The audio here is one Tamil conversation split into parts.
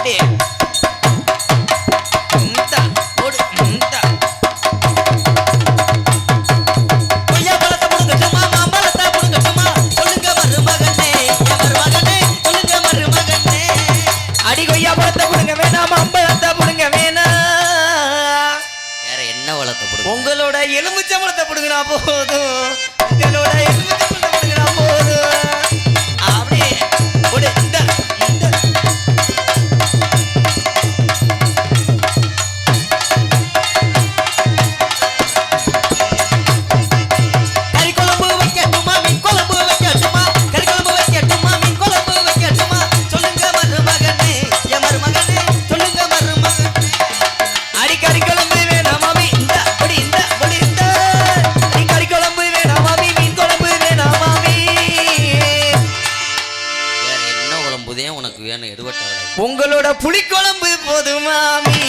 அப்படியே அடி கொய்யா பழத்தை புடுங்க வேணாம் அம்பழத்தை புடுங்க வேணா வேற என்ன வளத்தை புடுங்க உங்களோட எலுமிச்சம்பழத்தை புடுங்கினா போதும் உங்களோட எலுமிச்சம்பழத்தை புடுங்கினா போதும் அப்படியே ஒரு இந்த கறி குழம்பு வைக்கட்டுமா மீன் குழம்பு வைக்கட்டுமா கறி குழம்பு வைக்கட்டுமா மீன் குழம்பு வைக்கட்டுமா சொல்லுங்க மருமகனே என் மருமகனே சொல்லுங்க மருமகனே அடி கறி குழம்பு வேணாமா மீன் இந்த பொடி இந்த பொடி இந்த அடி கறி குழம்பு வேணாமா மீன் குழம்பு வேணாமா வேற என்ன குழம்புதே உனக்கு வேணும் எடுவட்ட வேலை உங்களோட புளிக்குழம்பு போதுமாமி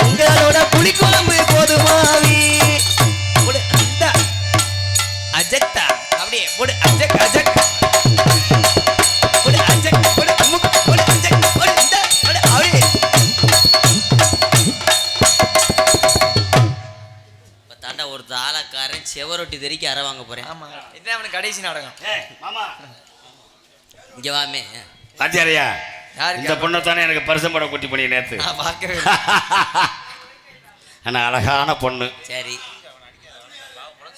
உங்களோட புளிக்குழம்பு போதுமாமி போடு இந்த அஜக்தா அப்படியே போடு அஜக் அஜக் போடு அஜக் போடு அமுக் போடு அஜக் போடு இந்த போடு அப்படியே இப்போ தாண்டா ஒருத்த ஆளக்காரன் செவரொட்டி தெறிக்க அரை வாங்க போறேன் ஆமா இதான் அவனுக்கு கடைசி நாடகம் மாமா இங்க வாமே பாத்தியாரியா யாருக்கு இந்த பொண்ணை தானே எனக்கு பரிசம் படம் குட்டி பண்ணி நேத்து நான் பார்க்கவே ஆனால் அழகான பொண்ணு சரி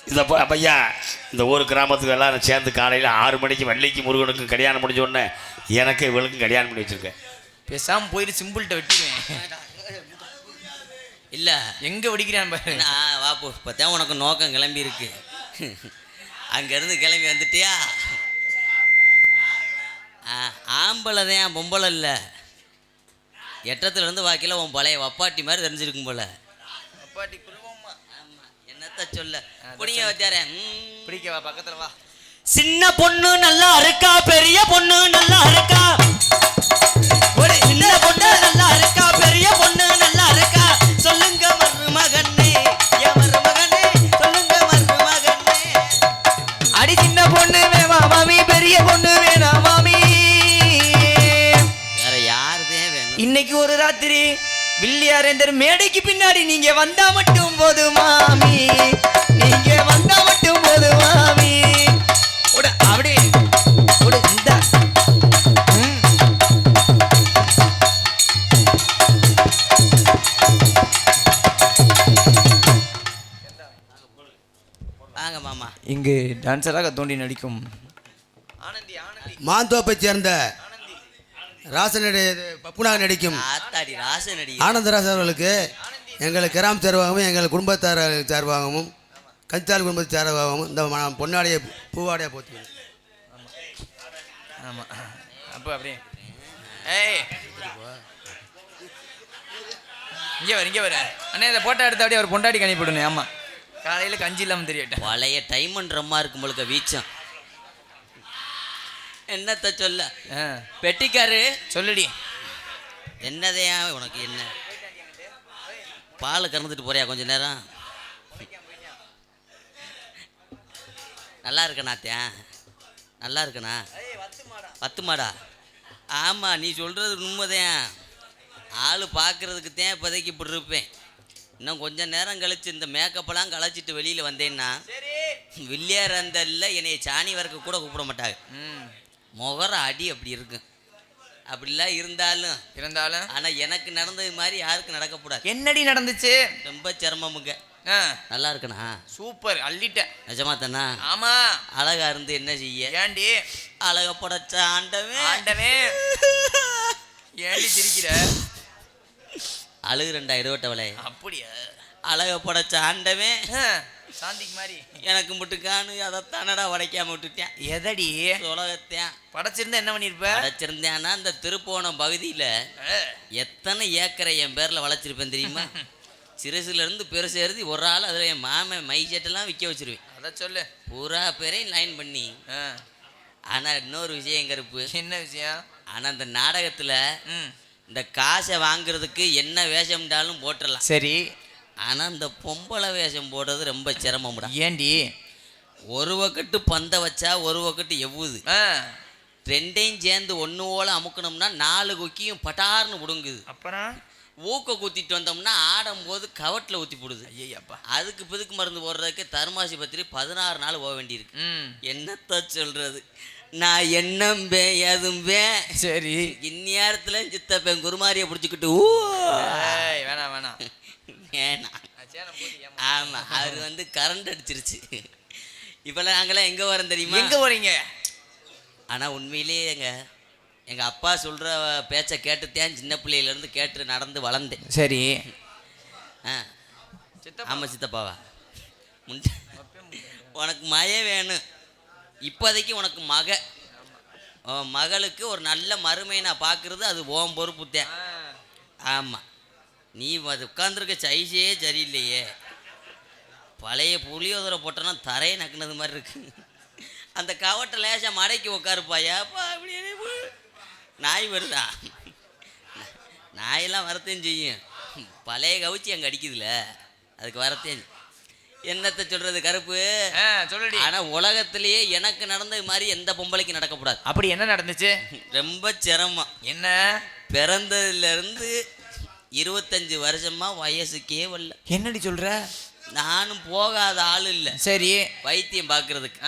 இந்த பையா இந்த ஊர் கிராமத்துக்கு எல்லாரும் சேர்ந்து காலையில் 6 மணிக்கு வள்ளிக்கு முருகனுக்கும் கல்யாணம் முடிஞ்ச உடனே எனக்கு இவளுக்கும் கல்யாணம் பண்ணி வச்சிருக்கேன். பேசாம போயிட்டு சிம்பிள்கிட்ட வெட்டிடுவேன் இல்ல எங்க வெடிக்கிறான் பாரு வாப்பு இப்போத்தான் உனக்கு நோக்கம் கிளம்பி இருக்கு அங்கேருந்து கிளம்பி வந்துட்டியா ஆம்பளை தான் பொம்பளை இல்லை எட்டத்துலேருந்து வாக்கில உன் பழைய வப்பாட்டி மாதிரி தெரிஞ்சிருக்கும் போல அப்பாட்டி குருவம்மா ஆமாம் என்னத்த சொல்ல புனிய வச்சாரே பிடிக்கவா பக்கத்துல வா சின்ன பொண்ணு நல்லா இருக்கா பெரிய பொண்ணு நல்லா இருக்கா ஒரு சின்ன பொண்ணு நல்லா இருக்கா பெரிய பொண்ணு நல்லா இருக்கா சொல்லுங்க மருமகனே என் மருமகனே சொல்லுங்க மருமகனே அடி சின்ன பொண்ணு வேணா மாமி பெரிய பொண்ணு வேணா மாமி வேற யாருதே வேணும் இன்னைக்கு ஒரு ராத்திரி வில்லியாரேந்தர் மேடைக்கு பின்னாடி நீங்க வந்தா மட்டும் போது மாமி நீங்க வந்தா மட்டும் போது மாமி அப்படி இந்த வாங்க மாமா இங்கு டான்சராக தோண்டி நடிக்கும் ஆனந்தி ஆனந்தி மாந்தோப்பை சேர்ந்த ராசனுடைய பப்புனாக நடிக்கும் ஆத்தாடி ராசனடி ஆனந்தராஜ் அவர்களுக்கு எங்கள் கிராம சார்பாகவும் எங்கள் குடும்பத்தார் சார்பாகவும் கஞ்சால் குடும்பத்து சார்பாகவும் இந்த பொன்னாடைய பூவாடைய போச்சு. ஆமாம் அப்போ அப்படியே ஏய் இங்கே வர அண்ணே இதை போட்டோ எடுத்து அப்படியே ஒரு பொண்டாடி கனி போடணும். ஆமாம் காலையில் கஞ்சி இல்லாமல் தெரியட்டேன் பழைய டைமண்ட்ரம்மா இருக்கும் போலுக்க வீச்சம் என்னத்த சொல்ல பெட்டிக்காரு சொல்லுடி என்னதையா உனக்கு என்ன பால் கறந்துட்டு போறியா கொஞ்ச நேரம் நல்லா இருக்கணாத்தேன் நல்லா இருக்கணா 10 மாடா ஆமாம் நீ சொல்கிறது உண்மைதான் ஆள் பார்க்குறதுக்கு தான் இப்போதைக்கு இப்படி இருப்பேன் இன்னும் கொஞ்சம் நேரம் கழிச்சு இந்த மேக்கப்பெல்லாம் களைச்சிட்டு வெளியில் வந்தேன்னா வில்லியார் அந்தல்ல என்னைய சாணி வரைக்க கூட கூப்பிட மாட்டாங்க முகர அடி அப்படி இருக்கும் அப்படிலாம் இருந்தாலும் ஆனால் எனக்கு நடந்தது மாதிரி யாருக்கும் நடக்கக்கூடாது என்னடி நடந்துச்சு ரொம்ப சிரமமுங்க நல்லா இருக்கணா சூப்பர் அள்ளிட்டேன் நிஜமா தானா ஆமா அழகா இருந்து என்ன செய்ய ஏண்டி அழக படைச்ச ஆண்டவே ஏண்டி சிரிக்கிற அழுகுறண்டா இருவட்டவளே அப்படியா அழக படைச்ச ஆண்டவே சாந்திக்கு மாதிரி எனக்கு மட்டும் காணு அதைத்தானடா உடைக்காம விட்டுட்டேன் எதடி உலகத்தேன் படைச்சிருந்தா என்ன பண்ணிருப்ப படைச்சிருந்தேன்னா இந்த திருப்போணம் பகுதியில் எத்தனை ஏக்கரை என் பேரில் வளைச்சிருப்பேன் தெரியுமா சிறுசுல இருந்து பெருசு எழுதி ஒரு ஆள் அதில் என் மாமன் மை செட்டெல்லாம் விற்க வச்சிருவேன் அதை சொல்லு பூரா பேரையும் லைன் பண்ணி ஆனால் இன்னொரு விஷயம் கருப்பு என்ன விஷயம் ஆனால் அந்த நாடகத்தில் இந்த காசை வாங்குறதுக்கு என்ன வேஷம்டாலும் போட்டுடலாம் சரி ஆனால் இந்த பொம்பளை வேஷம் போடுறது ரொம்ப சிரமம்டா ஏண்டி ஒரு வக்கட்டு பந்தை வச்சா ஒரு வக்கட்டு எவ்வுது ரெண்டையும் சேர்ந்து ஒன்று போல அமுக்கணும்னா 4 கொக்கியும் பட்டார்னு விடுங்குது. அப்புறம் ஊக்க குத்திட்டு வந்தோம்னா ஆடும்போது கவட்டில் ஊற்றி போடுது. ஐயப்பா. அதுக்கு பிதுக்கு மருந்து போடுறதுக்கு தருமாசி பத்திரி 16 நாள் போக வேண்டியிருக்கு. என்னத்த சொல்றது, நான் என்னம்பே எதும்பே. சரி, இந்நேரத்தில் சித்தப்பேன் குருமாரியை பிடிச்சிக்கிட்டு வேணாம் வேணாம் வேணாம். ஆமாம், அவர் கரண்ட் அடிச்சிருச்சு. இப்போல்லாம் நாங்களாம் எங்கே வரோம் தெரியுமா? எங்கே போறீங்க? ஆனால் உண்மையிலேயே எங்கள் அப்பா சொல்கிற பேச்சை கேட்டுத்தான் சின்ன பிள்ளையிலேருந்து கேட்டு நடந்து வளர்ந்தேன். சரி. ஆமாம் சித்தப்பாவா, உனக்கு மய வேணும். இப்போதைக்கு உனக்கு மகளுக்கு ஒரு நல்ல மருமையை நான் பார்க்குறது அது ஓம் பொறுப்புத்தேன். ஆமாம், நீ உட்காந்துருக்க சைஸே சரியில்லையே. பழைய புளியோதரை போட்டோன்னா தரையை நக்குனது மாதிரி இருக்கு. அந்த கவட்டை லேசாக மடைக்கு உட்காருப்பாயாப்பா. அப்படியே நாய் வருதா? நாயெல்லாம் வரத்தையும் செய்யும். பழைய கவிச்சி அங்கே அடிக்குதுல, அதுக்கு வரத்தையும். என்னத்தை சொல்கிறது கருப்பு, சொல்லடி. ஆனால் உலகத்திலேயே எனக்கு நடந்தது மாதிரி எந்த பொம்பளைக்கு நடக்கக்கூடாது. அப்படி என்ன நடந்துச்சு? ரொம்ப சிரமம். என்ன? பிறந்ததுலேருந்து 25 வருஷமா வயசுக்கே வரல. என்னடி சொல்ற? நானும் போகாத ஆள் இல்லை. சரி. வைத்தியம் பார்க்கறதுக்கு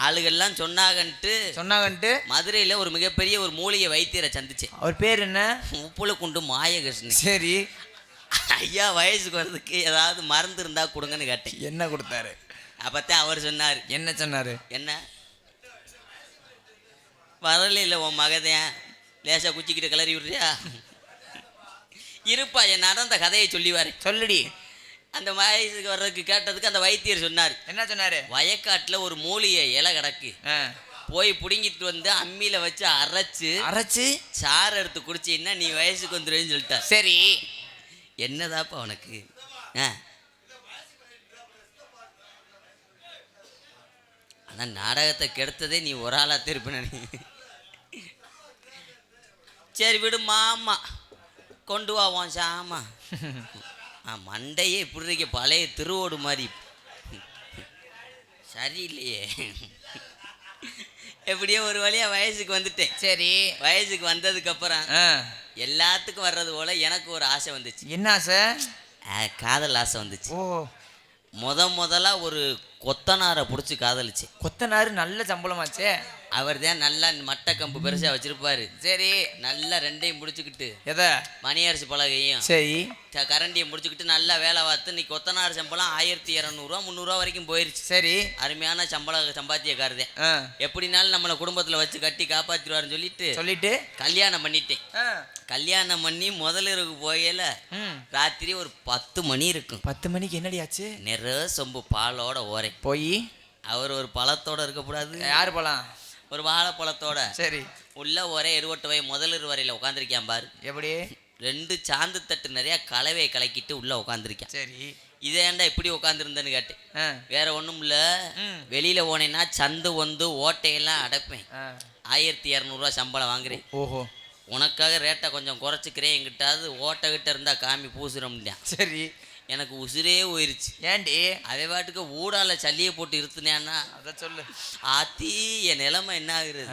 ஆளுகள்லாம் சொன்னாங்கன்ட்டு மதுரையில் ஒரு மிகப்பெரிய ஒரு மூலிகை வைத்தியரை சந்திச்சேன். அவர் பேர் என்ன? உப்புலக்குண்டு மாயகிருஷ்ணன். சரி. ஐயா, வயசுக்கு வர்றதுக்கு ஏதாவது மருந்து இருந்தா கொடுங்கன்னு கேட்டேன். என்ன கொடுத்தாரு? அப்பத்தான் அவர் சொன்னார். என்ன சொன்னாரு? என்ன வரல இல்லை உன் மகதையன் லேசா குச்சிக்கிட்டு கிளறி விடுறியா? இருப்பா, என் நடந்த கதையை சொல்லிவாரு. சொல்லுடி. அந்த வயசுக்கு வர்றதுக்கு கேட்டதுக்கு அந்த வைத்தியர் சொன்னார். என்ன சொன்னாரு? வயக்காட்டில் ஒரு மூலிகை இலை கிடக்கு, போய் பிடுங்கிட்டு வந்து அம்மியில் வச்சு அரைச்சு சாறு எடுத்து குடிச்சின்னா நீ வயசுக்கு வந்துடுவேன்னு சொல்லிட்டார். சரி. என்னதாப்பா உனக்கு? ஆனால் நாடகத்தை கெடுத்ததே நீ ஒரு ஆளாக திருப்பின. சரி விடு மாமா, கொண்டு வாவோம் சாமா. மண்டையே இப்படி இருக்க, பழைய திருவோடு மாதிரி சரியில்லையே. எப்படியோ ஒரு வழியா வயசுக்கு வந்துட்டேன். சரி. வயசுக்கு வந்ததுக்கு அப்புறம் எல்லாத்துக்கும் வர்றது போல எனக்கு ஒரு ஆசை வந்துச்சு. என்ன ஆசை? காதல் ஆசை வந்துச்சு. ஓ. முதலா ஒரு கொத்தனாரை பிடிச்சி காதலிச்சு. கொத்தனாரு நல்ல சம்பளமாச்சே. அவர் தான் நல்லா மட்டை கம்பு பெருசாக வச்சிருப்பாரு. சரி. நல்லா ரெண்டையும் முடிச்சுக்கிட்டு எதை? மணியரசு பலகையும் சரி கரண்டியும் முடிச்சுக்கிட்டு நல்லா வேலை பார்த்து இன்னைக்கு கொத்தனார் சம்பளம் 1200 300 வரைக்கும் போயிருச்சு. சரி. அருமையான சம்பாத்தியக்காரதேன். எப்படினாலும் நம்மளை குடும்பத்தில் வச்சு கட்டி காப்பாற்றிடுவாருன்னு சொல்லிட்டு கல்யாணம் பண்ணிட்டேன். கல்யாணம் பண்ணி முதலிரவு போகையில ராத்திரி ஒரு 10 மணி இருக்கும். 10 மணிக்கு என்னடி ஆச்சு? நிறைய சொம்பு பாலோட ஓரை போய் அவர் ஒரு பழத்தோட இருக்கக்கூடாது. யாரு பழம்? ஒரு வாழைப்பழத்தோட. சரி. உள்ள ஒரே 28 வயது முதலிரு வரையில் உட்காந்துருக்கான் பாரு. எப்படி? 2 சாந்து தட்டு நிறைய கலவையை கலக்கிட்டு உள்ள உட்காந்துருக்கேன். சரி. இதேண்டா இப்படி உட்காந்துருந்தேன்னு கேட்டேன். வேற ஒன்றும் இல்லை, வெளியில போனேன்னா சந்து ஓட்டையெல்லாம் அடைப்பேன். 1200 சம்பளம் வாங்குறேன். ஓஹோ. உனக்காக ரேட்டை கொஞ்சம் குறைச்சிக்கிறேன், எங்கிட்டாவது ஓட்டைக்கிட்ட இருந்தா காமி பூசுறோம்டான். சரி. எனக்கு உசுரே போயிருச்சு. ஏண்டி? அதே பாட்டுக்கு ஊடால சல்லியை போட்டு இருத்துனேன்னா அதை சொல்லு. ஆத்தி என் நிலைமை என்ன ஆகுறது?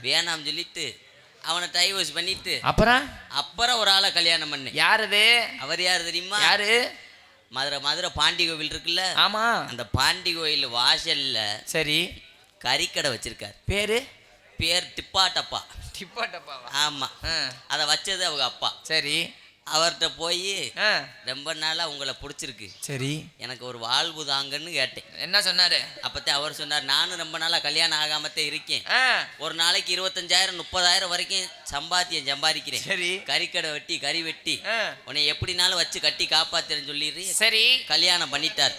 வேணாம் சொல்லிட்டு அவனை டைவர்ஸ் பண்ணிட்டு அப்புறம் ஒரு ஆளை கல்யாணம் பண்ணேன். யார் அது? அவர் யார் தெரியுமா? யாரு? மதுரை பாண்டி கோவில் இருக்குல்ல, ஆமா, அந்த பாண்டி கோயில் வாசல்ல சரி கறிக்கடை வச்சிருக்காரு. பேர் டிப்பா டப்பா. ஆமா, அதை வச்சது அவங்க அப்பா. சரி. அவர்கிட்ட போய் ரொம்ப நாளா உங்களை பிடிச்சிருக்கு, சரி, எனக்கு ஒரு வாழ்வு தாங்கன்னு கேட்டேன். என்ன சொன்னாரு? அப்பத்தே அவர் சொன்னார், நானும் ரொம்ப நாளா கல்யாணம் ஆகாமத்தே இருக்கேன், ஒரு நாளைக்கு 25,000 30,000 வரைக்கும் சம்பாதிக்கிறேன். சரி. கறிக்கடை வெட்டி கறி வெட்டி உன்னை எப்படினாலும் வச்சு கட்டி காப்பாத்துறேன்னு சொல்லிடுறீ. சரி. கல்யாணம் பண்ணிட்டார்.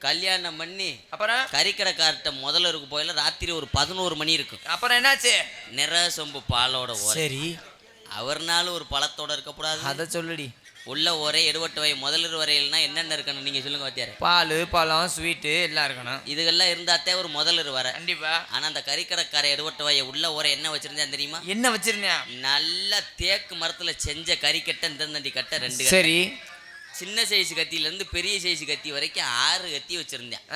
கல்யாணம் பண்ணி அப்புறம் கறிக்கடைக்கார்ட்ட முதல்ல போயில ராத்திரி ஒரு 11 மணி இருக்கும். அப்புறம் என்னாச்சு? நிற சொம்பு பாலோட. சரி. அவர்னாலும் ஒரு பழத்தோட இருக்கக்கூடாது. அதை சொல்லுடி. உள்ள ஒரே 28 வயது முதலிரு வரையில்னா என்னென்ன இருக்கணும் நீங்க சொல்லுங்க வாத்தியாரே. பால் பழம் ஸ்வீட்டு எல்லாம் இருக்கணும். இதுகெல்லாம் இருந்தாத்தே ஒரு முதலிரு வர. கண்டிப்பா. ஆனா அந்த கறிக்கடைக்கார 28 வயது உள்ள ஒரே என்ன வச்சிருந்தேன் தெரியுமா? என்ன வச்சிருந்தேன்? நல்ல தேக்கு மரத்துல செஞ்ச கறிக்கட்டை, இந்த கட்டை 2. சரி. சின்ன சைஸ் கத்தியில இருந்து பெரிய சைஸ் கத்தி வரைக்கும் 6 கத்தி வச்சிருந்தேன்.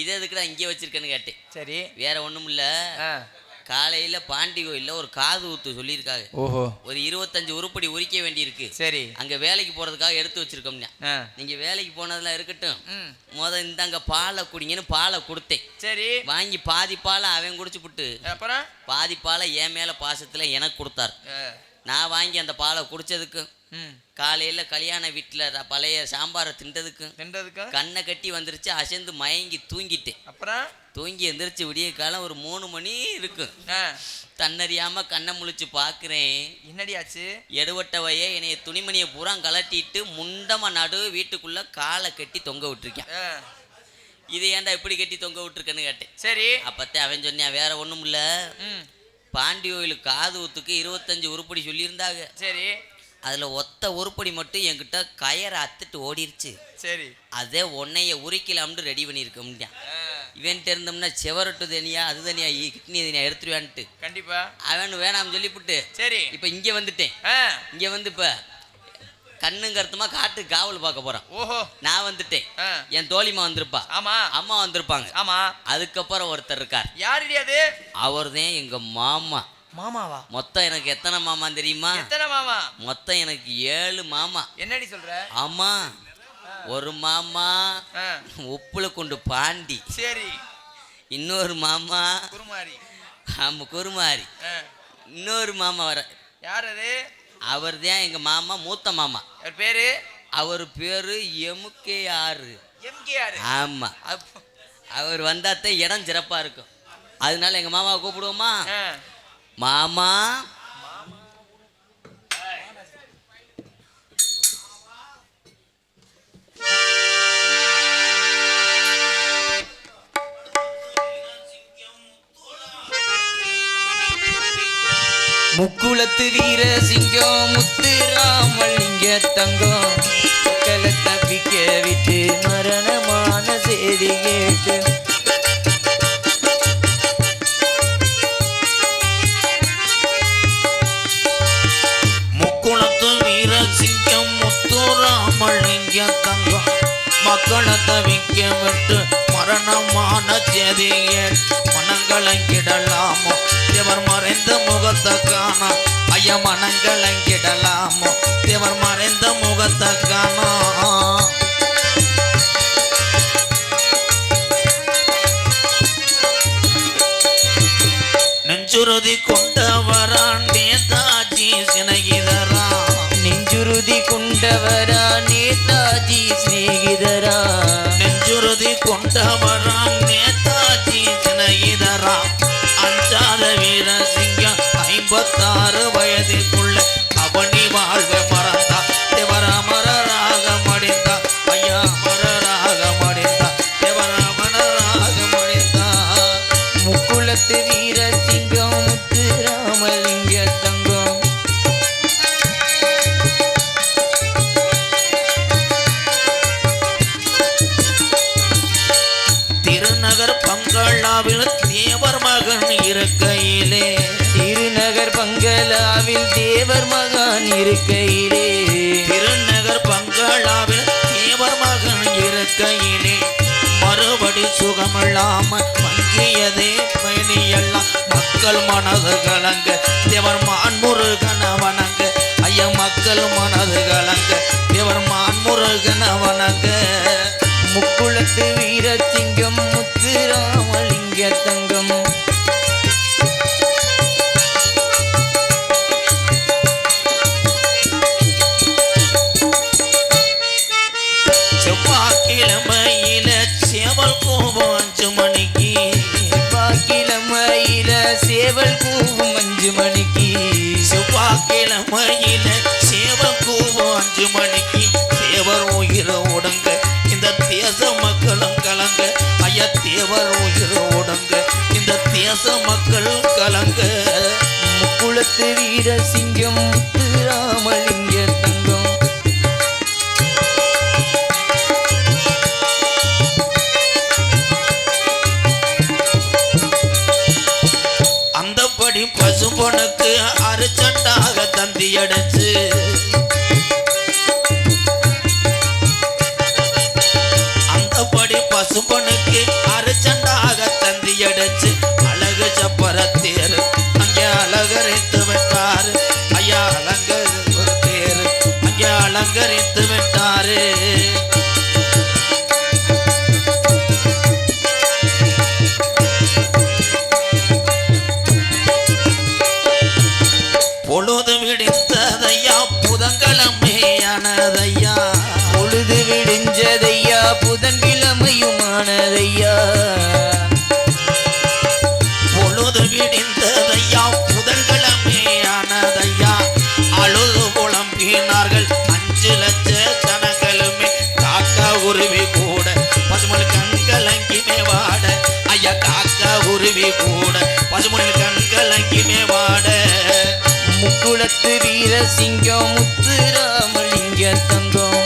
இது எதுக்குடா இங்கே வச்சிருக்கேன்னு கேட்டேன். சரி. வேற ஒண்ணும் இல்ல, காலையில பாண்டி கோயில்ல ஒரு காது ஊத்து சொல்லியிருக்காங்க. ஓஹோ. ஒரு 25 உருப்படி உரிக்க வேண்டியிருக்கு. சரி. அங்க வேலைக்கு போறதுக்காக எடுத்து வச்சிருக்கோம்னா நீங்க வேலைக்கு போனதெல்லாம் இருக்கட்டும். இந்தாங்க பாலை குடிங்கன்னு பாலை கொடுத்தேன். சரி. வாங்கி பாதி பாலை அவன் குடிச்சு புட்டு அப்புறம் பாதி பாலை என் மேல பாசத்துல எனக்கு கொடுத்தாரு. நான் வாங்கி அந்த பாலை குடிச்சதுக்கு காலையில கல்யாண வீட்டுல பழைய சாம்பாரை தின்றதுக்கு கண்ணை கட்டி வந்துருச்சு. அசந்து மயங்கி தூங்கிட்டேன். அப்புறம் தூங்கி எந்திரிச்சு விடிய காலம் ஒரு 3 மணி இருக்கு. தன்னறியாம கண்ணை முழிச்சு பாக்குறேன். என்னடி ஆச்சு? எடுவட்டவைய என்னைய துணிமணியை பூரா கலட்டிட்டு முண்டமா நடு வீட்டுக்குள்ள காலை கட்டி தொங்க விட்டுருக்கேன். இது ஏன்டா இப்படி கட்டி தொங்க விட்டுருக்கேன்னு கேட்டேன். சரி. அப்பத்தே அவன் சொன்னியா வேற ஒண்ணும் இல்ல, பாண்டி கோயிலுக்கு காது ஊத்துக்கு 25 உருப்படி சொல்லியிருந்தாங்க. சரி. அதுல ஒத்த உருப்படி மட்டும் என்கிட்ட கயரை அத்துட்டு ஓடிருச்சு. சரி. அதே உன்னைய உரிக்கலாம்னு ரெடி பண்ணியிருக்கோம்னா இவன்ட்டு இருந்தோம்னா செவரட்டு தனியா அது தனியா கிட்னி தனியா எடுத்துருவான்ட்டு கண்டிப்பா அவன் வேணாம் சொல்லிவிட்டு. சரி. இப்ப இங்க வந்துட்டேன். இங்க வந்து இப்ப கண்ணுங்க அர்த்தமா காட்டு காவல் பார்க்க போறான். ஓஹோ. நான் வந்துட்டேன். என் தோழிமா வந்திருப்பா. ஆமா. அம்மா வந்திருப்பாங்க. ஆமா. அதுக்கப்புறம் ஒருத்தர் இருக்கார். யாருடி அது? அவர்தான் எங்க மாமா. மாமாவா? மொத்தம் எனக்கு எத்தனை மாமா தெரியுமா? எத்தனை மாமா? மொத்தம் எனக்கு 7 மாமா. என்னடி சொல்ற? ஆமா. ஒரு மாமா உப்புல கொண்டு பாண்டி. சரி. இன்னொரு மாமா குருமாரி. ஆமா குருமாரி. இன்னொரு மாமா வர. யார் அது? அவர் தான் எங்க மாமா, மூத்த மாமா. பேரு? அவர் பேரு எம்கேஆர். எம்கேஆர். ஆமா. அவர் வந்தாத்தான் இடம் சிறப்பா இருக்கும். அதனால எங்க மாமாவை கூப்பிடுவோமா? மாமா. முக்குளத்து வீர சிங்கம் முத்துராமலிங்க தங்கம் மக்களை தப்பிக்க விட்டு மரணமான செய்தி கேட்டு முக்குளத்து வீர சிங்கம் முத்துராமலிங்க தங்கம் மக்களை தவிக்க விட்டு மரணமான செய்தி கேட்டு மனங்களங்கிடலாமோ தேவர் மறைந்த முகத்தை காண ஐயா மனங்களங்கிடலாமோ தேவர் மறைந்த முகத்தை காண நெஞ்சுறுதி கொண்டவரா நேதாஜி சிநேகிதரா நெஞ்சுறுதி கொண்டவரா நேதாஜி சிநேகிதரா நெஞ்சுறுதி கொண்டவரா நேதாஜி சிநேகிதரா அஞ்சாத வீர சிங்கம் 56 வயதுக்குள்ள அவனி வாழ்வை மறந்தா தேவராமராக மடிந்தா ஐயா மரராக மடிந்தா தேவராமராக மடிந்தா முக்குளத்து வீர சிங்கம் முத்துராமலிங்க தங்கம் திருநகர் பங்களாவில் தேவர் மகன் இருக்கையிலே திருநகர் பங்களாவில் தேவர் மகன் இருக்கையிலே திருநகர் பங்களாவில் தேவர் மகன் இருக்கையிலே மறுபடி சுகமில்லாம மங்கியதே பயணியெல்லாம் மக்கள் மனது கலங்க தேவர் மான்முருகன வணங்க ஐயா மக்கள் மனது கலங்க தேவர் மான்முருகன வணங்க முக்குளத்து வீர சிங்கம் முத்துராமலிங்க தங்கம் செவ்வாய்க்கிழமையில சேவல் கோபம் 5 மணிக்கு செவ்வாய்க்கிழமையில சேவல் கூவும் 5 மணிக்கு செவ்வாய்க்கிழமையில சேவல் கோபம் 5 மணிக்கு தேவர் உயிரை உடங்க இந்த தேச மக்களும் கலங்க ஐயா தேவர் உயிரை உடங்க இந்த தேச மக்கள் கலங்க முக்குளத்து வீர சிங்கம் முத்துராமலிங்க தங்கம் அந்தபடி பசும்பொனுக்கு அரிச்சட்டாக தந்தி அடைச்சு அந்தபடி பசும்பொனுக்கு அரிச்சண்டாக தந்தி அடைச்சு அழகு சப்பர தேர் பாரு. பொழுது விடித்ததையா புதன்கிழமையானதையா, பொழுது விடிஞ்சதையா புதன்கிழமையுமானதையா, பொழுது விடிந்ததையா புதன்கிழமையானதையா. அழுது புலம்பினார்கள் 5 லட்ச ஜனங்களுமே, காக்கா உருவி கூட பசுமொழி கண்கலங்கிமே வாட. ஐயா காக்கா உருவி கூட பசுமொழி கண்கலங்கிமே வாட. முக்குளத்து வீரசிங்கம் முத்துராமலிங்க தங்கம்,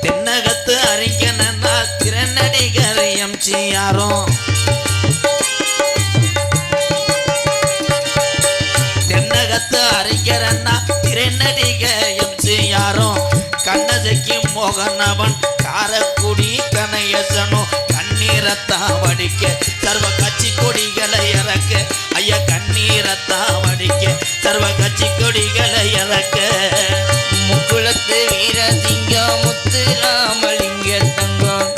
தென்னகத்து அறிஞனா திறனடிகர் எம்ஜிஆரும், தென்னகத்து அறிஞரன்னா திறனடிகர் எம்ஜிஆரும், கண்ணசைக்கு மோகனவன் காரக்குடி கணேசனும் கண்ணீரத்தா வடிக்க சர்வ கட்சி கொடிகளை இறக்க. ஐயா கண்ணீரத்தா வடிக்க சர்வ கட்சி கொடிகளை இறக்க. முக்குளத்து வீரசிங்கம் முத்துராமலிங்க தங்கம்,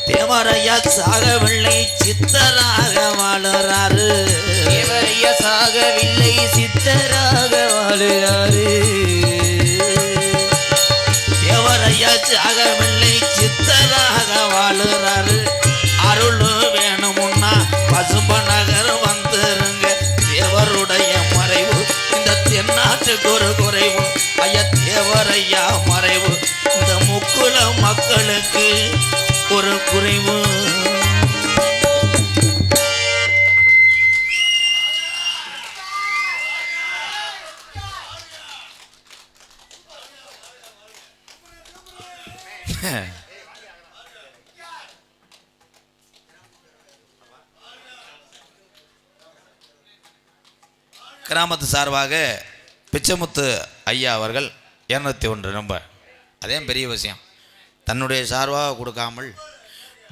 தேவரையா சாகவில்லை சித்தராக வாழுறாரு. தேவரையா சாகவில்லை சித்தராக வாழுறாரு. தேவரையா சாகவில்லை சித்தராக வாழுறாரு. அருள் வேணுமுன்னா பசும்ப நகர் வந்துருங்க. தேவருடைய மறைவு இந்த தென்னாட்டுக்கு ஒரு குறைவு. ஐயா தேவரையா மறைவு இந்த முக்குள மக்களுக்கு ஒரு குறைவு. கிராமத்து சார்பாக பிச்சைமுத்து ஐயா அவர்கள் 201 ரொம்ப அதே பெரிய விஷயம். தன்னுடைய சார்பாக கொடுக்காமல்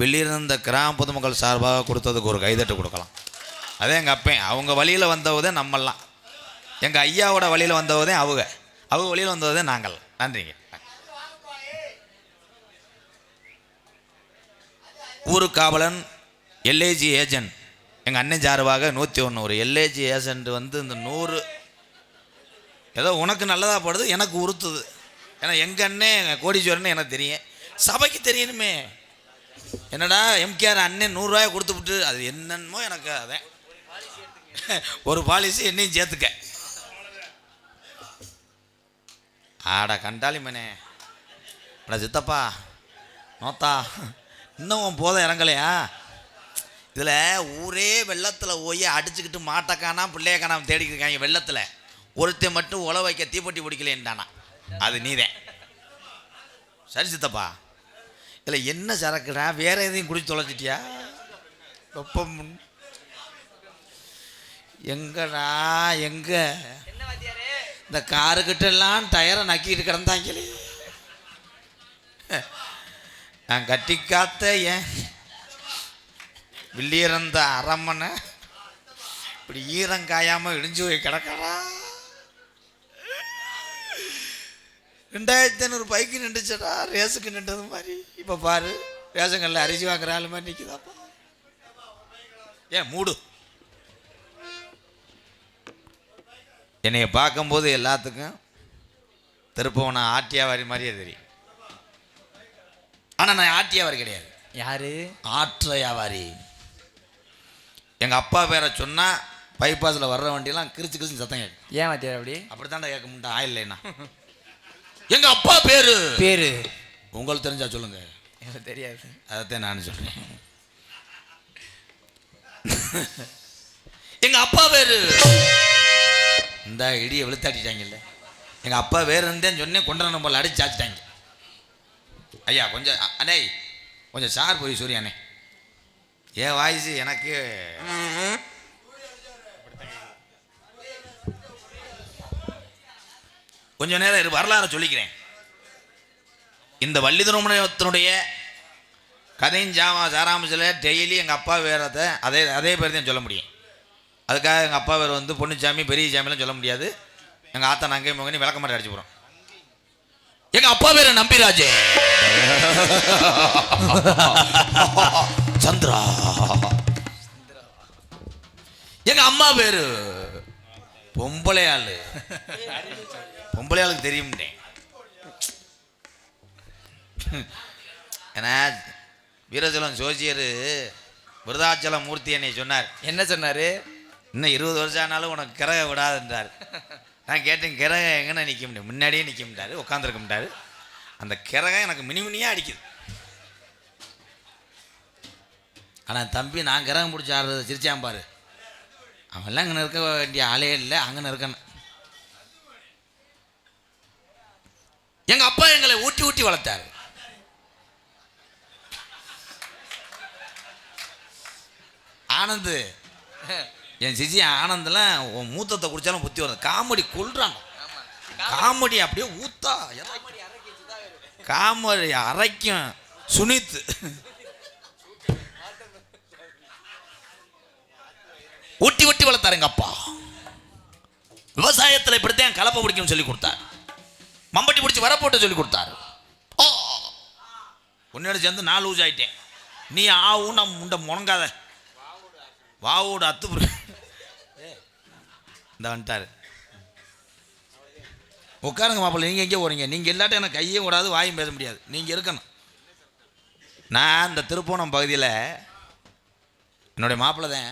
வெளியிருந்த கிராம பொதுமக்கள் சார்பாக கொடுத்ததுக்கு ஒரு கைதட்டு கொடுக்கலாம். அதே எங்கள் அப்பேன் அவங்க வழியில் வந்தவதே நம்மெல்லாம், எங்கள் ஐயாவோட வழியில் வந்தவதே அவங்க வழியில் வந்தவதே நாங்கள். நன்றிங்க. ஊரு காவலன் எல்ஐஜி ஏஜென்ட் எங்கள் அண்ணன் சார்பாக 101 ஒரு எல்ஐஜி ஏஜென்ட் வந்து இந்த 100 ஏதோ உனக்கு நல்லதாக படுது எனக்கு உறுத்துது. ஏன்னா எங்கள் அண்ணன் கோடீஸ்வரன் எனக்கு தெரியும், சபைக்கு தெரியணுமே. என்னடா எம்கேஆர் அண்ணன் 100 ரூபாய் கொடுத்து விட்டு அது என்னென்னமோ எனக்கு அதான் ஒரு பாலிசி என்னையும் சேர்த்துக்க. ஆடா கண்டாலி மனே அடா சித்தப்பா நோத்தா இன்னும் போதும் இறங்கலையா? இதில் ஊரே வெள்ளத்தில் போய் அடிச்சுக்கிட்டு மாட்டக்கானா பிள்ளைய காணாமல் தேடிக்கிட்டு இருக்காங்க. வெள்ளத்தில் ஒருத்தன் மட்டும் உழ வைக்க தீப்பொட்டி பிடிக்கலேன்டானா, அது நீதேன். சரி சித்தப்பா, இதில் என்ன சரக்குடா? வேற எதையும் குடிச்சு தொலைச்சிட்டியா? வெப்பம் எங்கடா எங்க இந்த காருக்கிட்டெல்லாம் டயரை நக்கிட்டு கிடந்தாங்களே. நான் கட்டி காத்த ஏன் வில்லியறந்த அரமனை இப்படி ஈரம் காயாமல் இடிஞ்சு போய் கிடக்கடா. 2500 பைக்கு நின்றுச்சடா, ரேஸுக்கு நின்றது மாதிரி. இப்போ பாரு ரேஷங்கல்ல அரிசி வாங்குற ஆள் மாதிரி நிற்குதாப்பா. ஏன் மூடு. என்னைய பார்க்கும்போது எல்லாத்துக்கும் திருப்பவனை ஆட்டியாவாரி மாதிரியே தெரியும். ஆனால் நான் ஆட்டியாவாரி கிடையாது. யாரு? ஆற்ற வியாபாரி. எங்கள் அப்பா பேரை சொன்னால் பைபாஸில் வர்ற வண்டியெல்லாம் கிரிச்சு கிரிச்சு சத்தம் கேட்கும். ஏன் வாத்தியார் அப்படி? அப்படித்தாண்டா கேட்க முடியும். ஆயில் இல்லைன்னா எங்கள் அப்பா பேரு உங்களுக்கு தெரிஞ்சா சொல்லுங்க. எனக்கு தெரியாது. அதைத்தான் நான் சொல்கிறேன். எங்கள் அப்பா பேரு இந்த இடியை வெளுத்தாட்டிட்டாங்கல்ல. எங்கள் அப்பா வேறு இருந்தேன்னு சொன்னேன், கொண்டு போல அடிச்சு சாச்சிட்டாங்க. ஐயா கொஞ்சம் அண்ணே கொஞ்சம் சார் போய் சூரியாண்ணே, ஏன் வாய்ஸ் எனக்கு கொஞ்சம் நேரம் வரலாறு சொல்லிக்கிறேன். இந்த வள்ளி திருமணத்தினுடைய கதையும் சாராம்சில் டெய்லி எங்கள் அப்பா வேறதை அதே பேர் தான் சொல்ல முடியும். அதுக்காக எங்கள் அப்பா வேறு வந்து பொண்ணுச்சாமி பெரிய சாமிலாம் சொல்ல முடியாது. எங்கள் ஆத்தா நங்கை மகனி விளக்க மாட்டேன் அடிச்சு போகிறோம். எங்கள் அப்பா பேர் நம்பிராஜே சந்திரா. எங்கள் அம்மா பேர் பொம்பளையாள். பொம்பளையாளுக்கு தெரியும்னே. ஏன்னா வீரசலம் ஜோசியர் விருதாச்சல மூர்த்தி என்னை சொன்னார். என்ன சொன்னாரு? இன்னும் 20 வருஷம் ஆனாலும் உனக்கு கிரக விடாதுன்றார். நான் கேட்டேன், கிரகம் எங்கன்னா நிற்க முடியும்? முன்னாடியே நிற்க முடியாது, உட்காந்துருக்க முடியாது. அந்த கிரகம் எனக்கு மினிமினியாக அடிக்குது. ஆனால் தம்பி நான் கிரகம் பிடிச்சி ஆடுறது சிரிச்சான் பாரு. அவன்லாம் அங்கே இருக்க வேண்டிய ஆளே இல்லை, அங்கே இருக்கணும். எங்கள் அப்பா எங்களை ஊட்டி ஊட்டி வளர்த்தாரு. ஆனந்து என் சிஜி ஆனந்தெல்லாம் மூத்தத்தை குடித்தாலும் புத்தி வருது. காமெடி கொள்றாங்க. காமெடி அப்படியே ஊத்தா காமெடி அரைக்கும். சுனித் ஊட்டி ஊட்டி வளர்த்தாரு எங்க அப்பா. விவசாயத்தில் இப்படித்தான் கலப்பை பிடிக்கும் சொல்லி கொடுத்தார். மம்பட்டி பிடிச்சி வர போட்டு சொல்லி கொடுத்தாரு. உன்னோட சேர்ந்து 4 ஊசி ஆயிட்டேன். நீ ஆவும் நம்ம முண்டை முணங்காத வாவோட அத்து இந்த வந்துட்டாரு. உட்காருங்க மாப்பிள்ளை. நீங்கள் எங்கே போகிறீங்க? நீங்கள் இல்லாட்ட எனக்கு கையும் கூடாது, வாயும் பேச முடியாது. நீங்கள் இருக்கணும். நான் இந்த திருப்போணம் பகுதியில் என்னுடைய மாப்பிள்ளை தான்.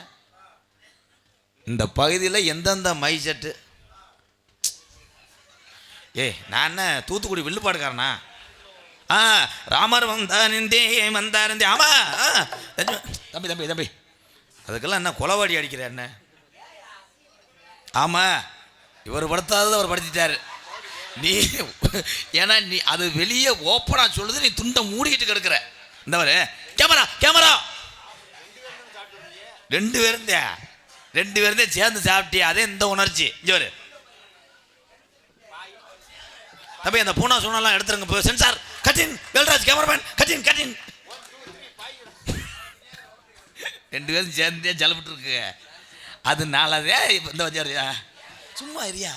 இந்த பகுதியில் எந்தெந்த மை செட்டு நான் என்ன தூத்துக்குடி வில்லுப்பாடுக்காரனா? ராமர் வந்தாருந்தே வந்தாருந்தே. ஆமாம் தம்பி தம்பி தம்பி அதுக்கெல்லாம் என்ன கொலவாடி அடிக்கிற என்ன? ஆமாம் இவர் படுத்தாதது அவர் படுத்திட்டாரு. நீ ஏன்னா நீ அது வெளியே ஓப்பனாக சொல்லுது, நீ துண்டை மூடிக்கிட்டு கிடக்குற. இந்த கேமரா கேமரா 2 பேருந்தே சேர்ந்து சாப்பிட்டியா? அதே இந்த உணர்ச்சி. இங்கே வரு தம்பி, அந்த பூனா சூனாலாம் எடுத்துருங்க. சென்சார் கட்டின், வேல்ராஜ் கேமராமேன் கட்டின் கட்டின். 2 பேரும் சேர்ந்தே ஜலப்பட்டு இருக்கு. அதனாலதே இந்த வச்சாரியா சும்மா இரியா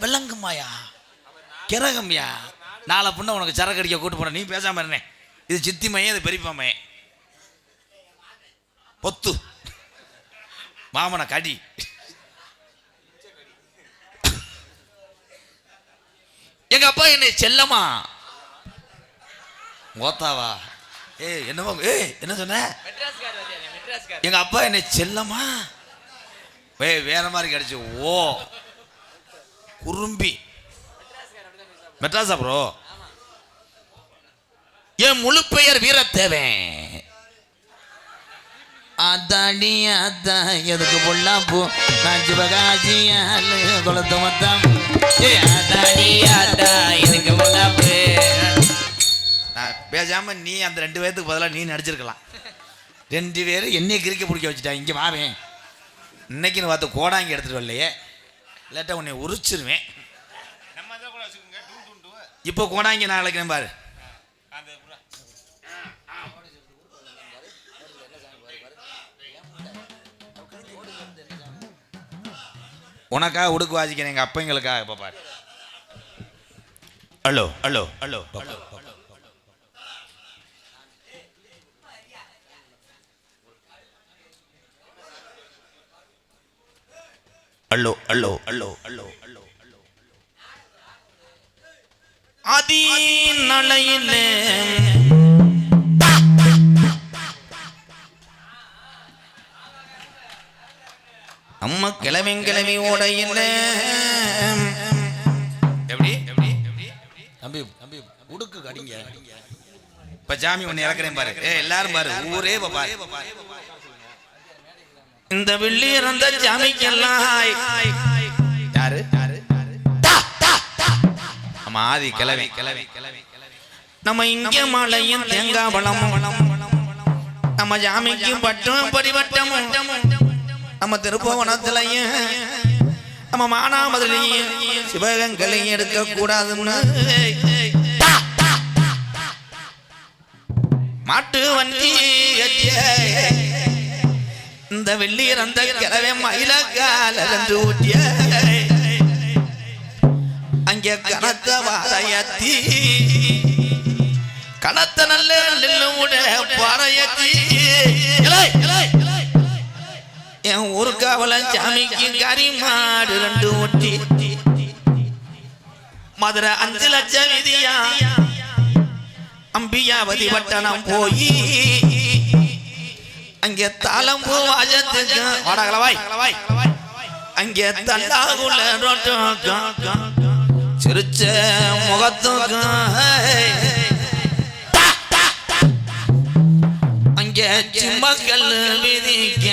வெள்ளங்குமாயா கிரகம்யா. நாளை புண்ண உனக்கு சரக்கு அடிக்க கூட்டு போன. நீ பேசாம இருந்தே. இது சித்தி மையம், இது பெரியப்பா மையம். பொத்து மாமனை கடி. எங்க அப்பா என்னை செல்லமா ஓத்தாவா என்னமோ என்ன சொன்ன? எங்க அப்பா என்னை செல்லமா வேற மாதிரி கிடைச்சு. ஓ குறும்பி மெட்ராஸா ப்ரோ? என் முழு பெயர் வீரத்தேவன். அதாடி அதான் எதுக்கு பொல்லாப்பூ நான் சிவகாசி குளத்து மொத்தம். அதாடி அதான் எதுக்கு பொல்லாப்பூ. பேசாம நீ அந்த 2 பேருக்கு பதிலாக நீ நடிச்சிருக்கலாம். 2 பேரும் என்னைய கிரிக்க பிடிக்க வச்சுட்டா. இங்கே வாவேன் இன்னைக்குன்னு பார்த்து கோடாங்கி எடுத்துட்டு வரலையே, இல்லாட்டா உன்னை உரிச்சிருவேன். இப்போ கோடாங்கி நான் அழைக்கிறேன் பாரு. உனக்காக உடுக்கு வாசிக்கிறேன் எங்கள் அப்பங்களுக்காக. இப்போ பாரு. Hello hello hello hello hello hello hello hello hello hello ஆதி நலையிலே அம்மா கிளவி ஓடையில எப்படி எப்படி தம்பி தம்பி உடுக்கு கடிங்க. இப்ப ஜாமி ஒன்னு இறக்குறேன் பாரு. எல்லாரும் பாரு, ஊரே பாரு. இந்த வெள்ளி இறந்த ஜாமிக்கெல்லாம் யாரு? ஆமா ஆதி கிளவி கிளவி கிளவி. நம்ம இங்க மலையும் தேங்காய் வளமும் நம்ம ஜாமிக்கு பட்டும் பரிவட்டமும் நம்ம திருப்பவனத்திலையும் நம்ம மானாமதுரையும் சிவகங்களையும் எடுக்க கூடாதுன்னு மாட்டு வண்டி கட்டிய இந்த வெள்ளீர் அந்த கிழவை மயிலக்கால என்று ஊட்டிய அங்கே கனத்த வாரையத்தி கனத்த நல்ல பாறையத்தி என் ஊரு காவலன் சாமிக்கு கறி மாடு 2 ஒட்டி மதுரை 5 லட்சம் விதியா அம்பியாவதி பட்டணம் போய் அங்கே தாளம்பூ வாஜத்துக்கு வாடகலவாய் அங்கே தண்டாகுள்ள ரோட்டுக்கும் சிரிச்ச முகத்துக்கும் அங்கே சிம்மக்கல் விதிக்க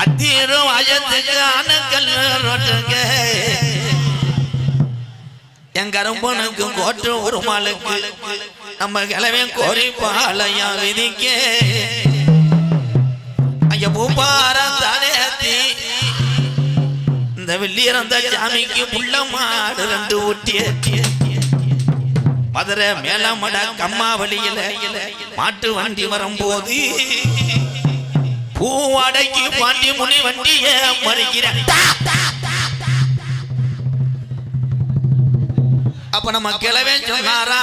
அத்தீரும் வாஜத்துக்கு ஆனக்கல் ரோட்டுக்கு என் கரும்பனுக்கு கோட்டு உருமாளுக்கு நம்ம கிளவே கோரி பாளையா விதிக்க ஐயா பூப்பாரம் தானேத்தி இந்த வெள்ளீர் அந்த சாமிக்கு புள்ள மாடு 2 ஊட்டிய மதுரை மேலமட கம்மாவளியில மாட்டு வண்டி வரும்போது பூவாடைக்கு பாண்டி முனி வண்டிய மறிக்கிறேன். அப்ப நம்ம கிளவே சொன்னாரா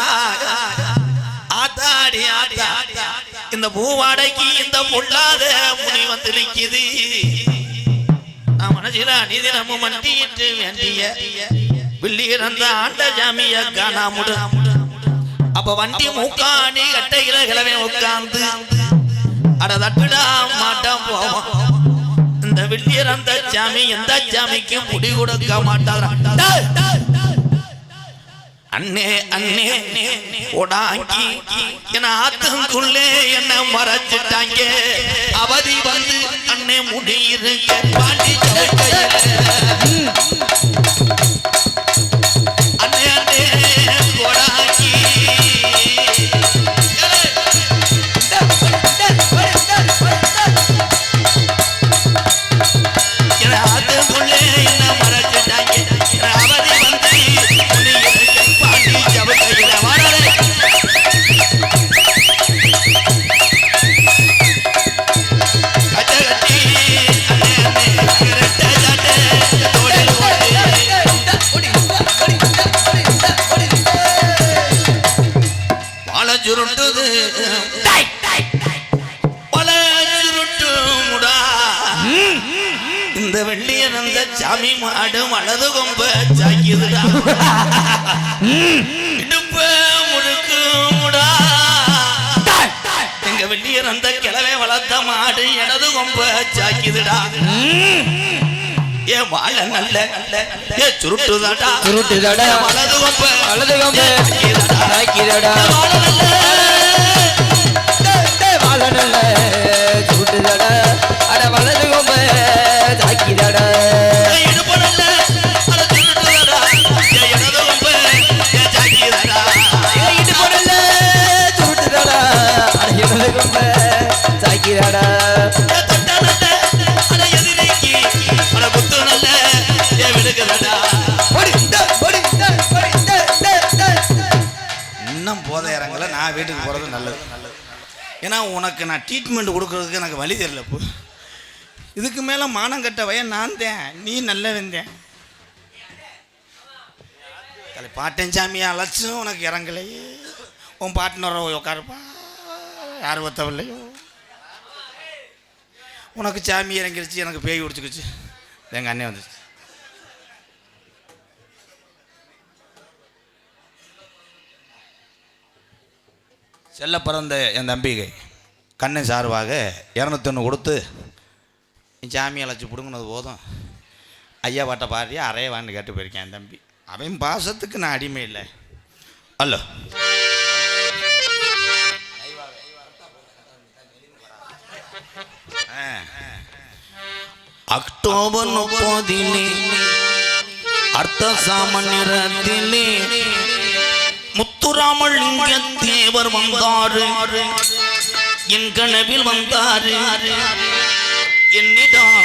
ஆத்தாடி ஆத்தா இந்த பூவாடைக்கு இந்த பொல்லாத முனி வந்து நிக்குது மனசில அநீதி நம்ம மண்டி என்று வேண்டிய வெள்ளீர் அந்த ஆண்ட ஜாமிய காணாமுடு அப்ப வண்டி மூக்காணி கட்டையில கிளவே உட்கார்ந்து அட தட்டுடா மாட்டான் போவோம் இந்த வெள்ளீர் அந்த ஜாமி எந்த ஜாமிக்கு முடி கொடுக்க மாட்டாரா அண்ணே அண்ணே ஓடாங்கி என ஆத்தங்குள்ளே என்ன மறைச்சிட்டாங்க அவதி வந்து அண்ணே முடியிருக்க பாண்டி அண்ணே அண்ணே ஓடாங்கி என ஆத்தங்குள்ளே என்ன மறைச்சிட்டாங்க அவதி வந்து இந்த வெள்ளியன் அந்த சாமி மாடு வலது கொம்ப சாக்கியதுடா இடுப்ப முடுக்கு முடா எங்க வெள்ளியன் அந்த கிழவே வளர்த்த மாடு இடது கொம்ப சாக்கியதுடா ஏ வாழ நல்ல ஏ சுருட்டுதாடா வலது கொம்ப சாக்கியதுடா வாழ நல்ல சுருட்டுதாடா அட வலது கொம்ப சாக்கியதுடா இன்னும் போத இறங்கல நான் வீட்டுக்கு போறது நல்லது ஏன்னா உனக்கு நான் ட்ரீட்மெண்ட் கொடுக்கறதுக்கு எனக்கு வழி தெரியல இப்போ இதுக்கு மேல மானம் கட்ட வயன் நான் தான் நீ நல்ல வந்தேன் பாட்டன் சாமியை அழைச்சும் உனக்கு இறங்கலையே உன் பாட்டினரை உட்காருப்பா யார் ஒத்தவில்லையோ உனக்கு சாமி இறங்கிருச்சு எனக்கு பேய் பிடிச்சிக்கிச்சு எங்கள் அண்ணன் வந்துச்சு செல்ல பிறந்த என் தம்பிகை கண்ணன் சார்பாக 201 கொடுத்து என் சாமி அழைச்சி பிடுங்கினது போதும் ஐயா பாட்டை பாடியா அறைய வான்னு கேட்டு போயிருக்கேன் என் தம்பி அவன் பாசத்துக்கு நான் அடிமை இல்லை அல்ல அக்டோபர் 30 அர்த்த சாமநிறத்திலே முத்துராமலிங்க தேவர் வந்தாரு என் கனவில் வந்தாரு என்னிடம்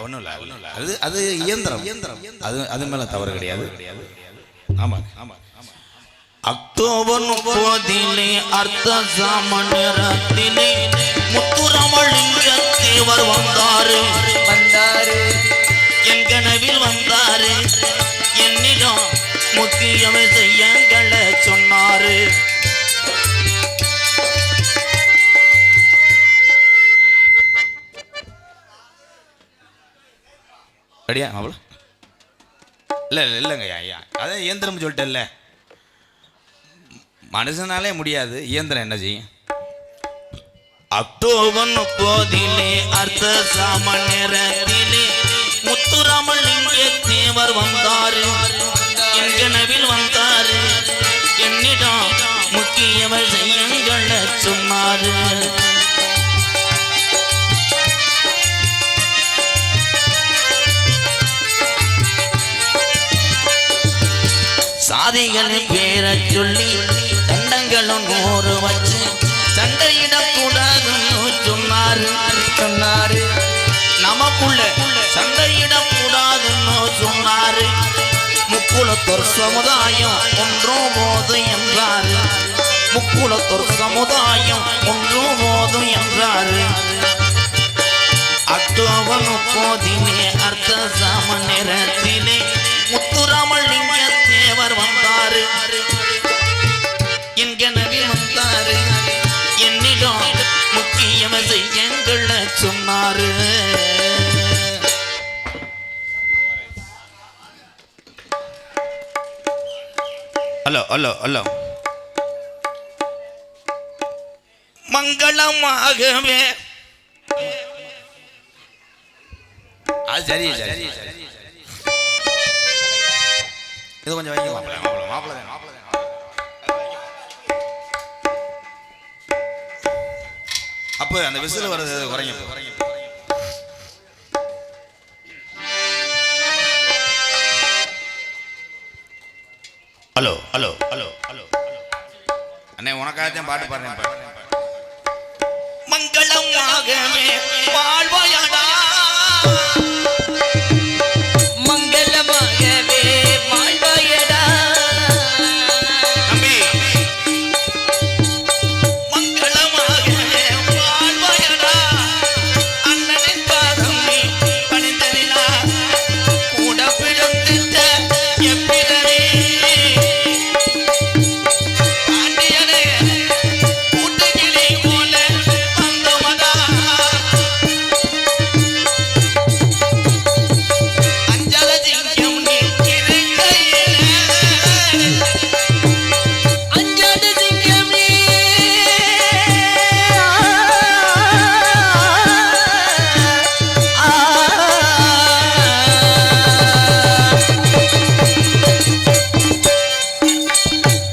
ஒன்றும் இல்லை அது அது இயந்திரம் அது மேலே தவறு கிடையாது. ஆமாம் ஆமாம். அக்டோபர் 30 அர்த்த சாமணிரத்திலே முத்துராமலிங்க தேவர் வந்தாரு. என் கனவில் வந்தாரு. என்னிடம் முக்கிய விஷயங்களை சொன்னாரு. ரெடியா அவ்வளோ இல்லைங்க ஐயா, அதான் இயந்திரம் சொல்லிட்டேன்ல. மனுஷனாலே முடியாது, இயந்திரம் என்ன செய்யும்? அக்டோபர் 30 அர்த்த சாமணிரத்திலே முத்துராமலிங்க தேவர் வந்தாரு. என் கனவில் வந்தாரு. என்னிடம் முக்கிய விஷயங்களை சொன்னாரு. சாதிகளின் பேரை சொல்லி சண்டங்களும் 100 வச்சு சண்டையிடக்கூடாதுன்னு சொன்னாரு. நமக்குள்ள சண்டையிடக்கூடாதுன்னு சொன்னாரு. முக்குலத்தோர் சமுதாயம் ஒன்றும் போதும் என்றாரு. முக்குலத்தோர் சமுதாயம் ஒன்றும் போதும் என்றாரு. அக்டோபர் 30 அர்த்த சாமணிரத்திலே முத்துராமலிங்க தேவர் வந்தாரு. என் கனவில் வந்தாரு. என்னிடம் முக்கிய விஷயங்களை சொன்னாரு. Hello hello hello. மங்களமாகவே அது சரி சரி சரி. இது கொஞ்சம் வைங்க மாப்பிள்ளை. அப்போ அந்த விசில் வர்றது குறைங்க. ஹலோ ஹலோ ஹலோ ஹலோ அண்ணே, உனக்காகத்தான் பாட்டு பாடுறேன். மங்களமாகவே வாழ்வாயடா. மங்களமாகவே வாழ்வாயடா. தம்பி மங்களமாகவே வாழ்வாயடா. அண்ணனின் பாதம் நீ பணிந்ததினா கூட பிறந்திட்ட எப்பிடவே பாண்டியனே கூட்டுகிளி போல வந்தமடா. அஞ்சல சிங்கம் நீ இருக்கையிலே அஞ்சாத சிங்கமே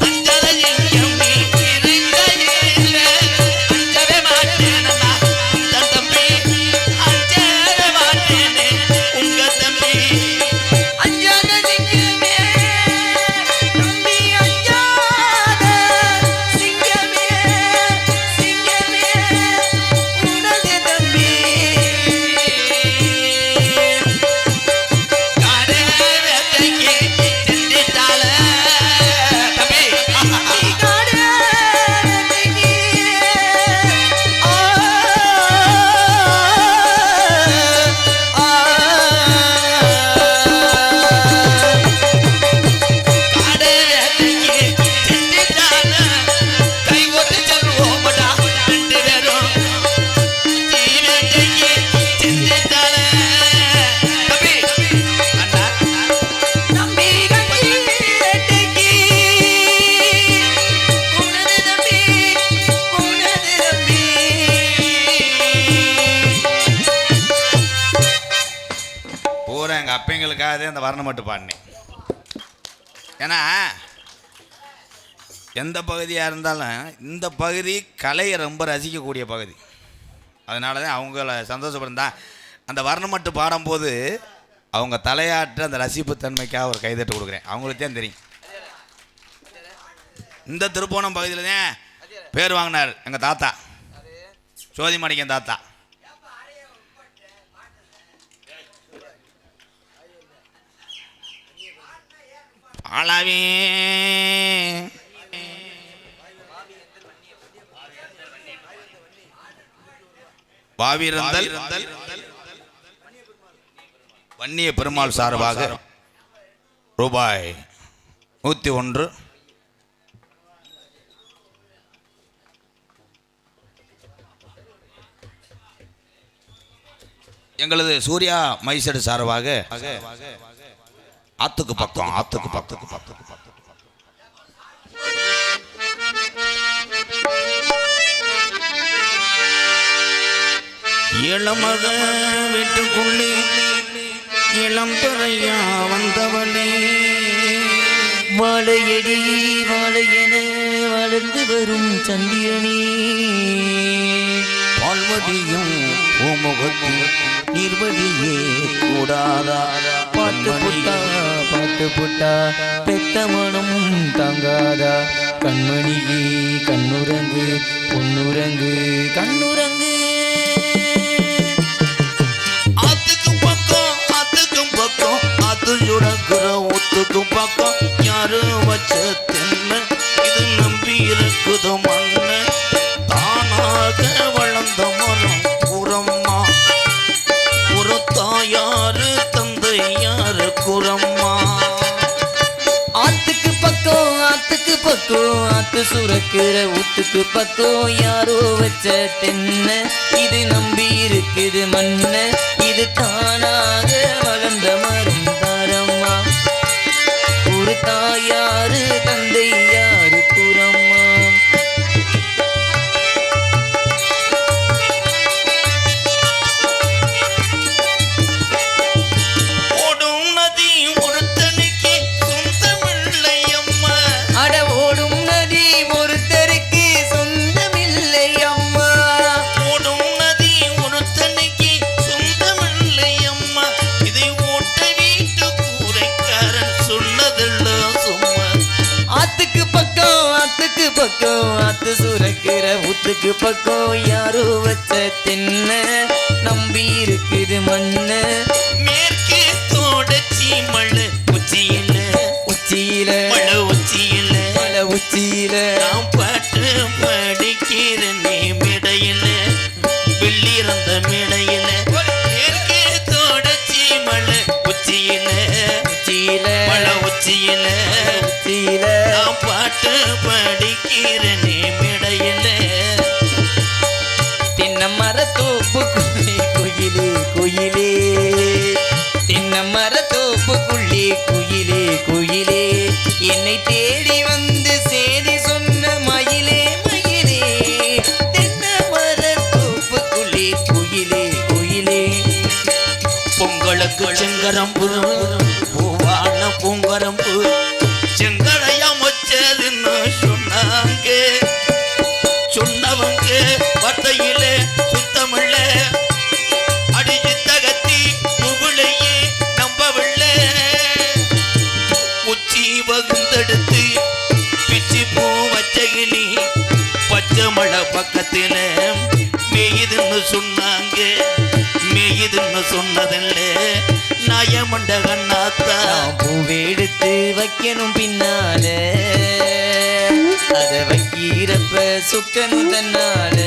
அஞ்சல சிங்கம் நீ இருக்கையிலே அஞ்சவே மாட்டேனடா உங்க தம்பி. அஞ்சவே மாட்டேனே உங்க தம்பி. அஞ்சாத சிங்கமே தம்பி. அஞ்சாத சிங்கமே சிங்கமே உனது தம்பி. காடே வேட்டைக்கு சென்றிட்டாளே தம்பி. காடே வேட்டைக்கு சென்றிட்டாளே. கை ஒத்து செல்வோமடா ரெண்டு பேரும். தீ வேட்டைக்கு சென்றிட்டாளே தம்பி. அண்ணா தம்பி கட்டி வேட்டைக்கு உனது தம்பி உனது தம்பி. பூரா எங்கள் அப்பங்களுக்காகவே அந்த வர்ணம் மட்டும் பாடினேன். ஏன்னா எந்த பகுதியாக இருந்தாலும் இந்த பகுதி கலையை ரொம்ப ரசிக்கக்கூடிய பகுதி. அதனால தான் அவங்கள சந்தோஷப்படுந்தா அந்த வர்ணம் மட்டும் பாடும்போது அவங்க தலையாற்ற அந்த ரசிப்புத்தன்மைக்காக ஒரு கைதட்டு கொடுக்குறேன். அவங்களுக்கு தான் தெரியும். இந்த திருப்போணம் பகுதியில் தான் பேர் வாங்கினார் எங்கள் தாத்தா, சோதிமாணிக்கன் தாத்தா. அளவே பாவிருந்தல் வன்னிய பெருமாள் சார்பாக ரூபாய் 101. எங்களது சூர்யா மைசடு சார்பாக ஆத்துக்கு பக்கம் இளமக வீட்டுக்குள்ளே இளம் பிறையா வந்தவளே வாழையடி வாழையென வளர்ந்து வரும் சந்திரனே பால்வடியும் பூமுகத்தில் நீர்வழியே கூடாதா பாட்டு புட்டா பெத்த மனம் தாங்காதா கண்மணியே கண்ணுரங்கு பொன்னுரங்கு கண்ணுரங்கு ஆத்துக்கும் பக்கம் ஆத்து சுடக்குற ஊத்துக்கும் பக்கம் யாரு வச்ச தென்ன இது நம்பி இருக்குது மண்ண தானாக வளர்ந்த மரம் குரம்மா ஒரு தாயாரு தந்தை யாரு குரம்மா ஆத்துக்கு பக்கம் ஆத்து சுரக்கிற ஊத்துக்கு பக்கம் யாரோ வச்ச தென்ன இது நம்பி இருக்குது மண்ண இது தானாக வளர்ந்த மரம் தாரம்மா ஒரு தாயாரு தந்தை யாரு குரம்மா ஓடும் நதி ஒருத்தனுக்கு சொந்தமில்லை அம்மா அட ஓடும் நதி ஒருத்தருக்கு சொந்தமில்லை அம்மா ஓடும் நதி ஒருத்தனுக்கு சொந்தமில்லை அம்மா இதை ஓட்ட வீட்டு கூரைக்காரன் சொன்னதில்ல சும்மா ஆத்துக்கு பக்கம் ஆத்து சுரக்கிற ஊத்துக்கு பக்கம் யாரோ வச்ச தென்ன நம்பி இருக்குது மண்ண மேற்கே தோடச்சி மழை உச்சியில மழை உச்சியில நான் பாட்டு படிக்கிறேனே மேடையில வெள்ளிறந்த மேடையில மேற்கே தோடச்சி மழை உச்சியில மழை உச்சியில நான் பாட்டு படிக்கிறேனே மேடையில தென்னை மரத்தோப்பு குயிலே தென்னை மரத்தோப்புக்குள்ளே குயிலே என்னை தேடி வந்து சேதி சொன்ன மயிலே தென்னை மரத்தோப்புக்குள்ளே குயிலே பொங்கலுக்கு செங்கரம்பு பூவான பூங்கரம்பு செங்கடையா மொச்சதுன்னு சொன்னவங்க வார்த்தையில சுத்தமில்ல அடிச்சு தகத்தி புகழையே நம்பவில்லை உச்சி வகுந்தெடுத்து பிச்சு பூ வச்சகிளி பச்சை மழை பக்கத்துல மேயுதுன்னு சொன்னதில்ல நாயமண்ட கண்ணாத்தா பூவெடுத்து வைக்கணும் பின்னால அத வைக்கிறப்ப சுக்கணும் தன்னால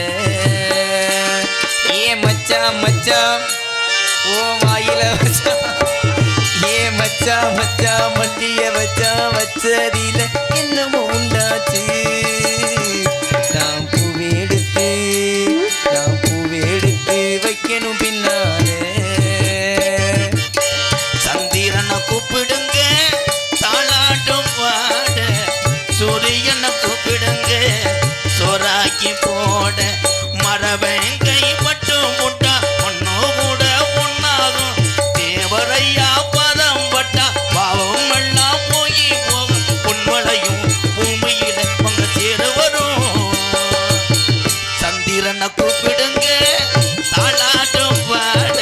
ஏ மச்சான் ஓ வாயில வச்சா ஏ மச்சான் மண்டிய வச்சதில என்னமோ உண்டாச்சு நான் பூவெடுத்து வைக்கணும் பின்னாலே சந்திரனை கூப்பிடுங்க தாளாட்டும் பாட சூரியனை கூப்பிடுங்க சோறாக்கி போட மரபங்கை மட்டும் முட்டா ஒன்னு கூட ஒன்னாகும் தேவரையா பதம் பட்டா பாவம் எல்லாம் போகும் பொன்மலையும் பூமியில உங்க சேர வரும் சந்திரனை கூப்பிடுங்க தாளாட்டும் பாட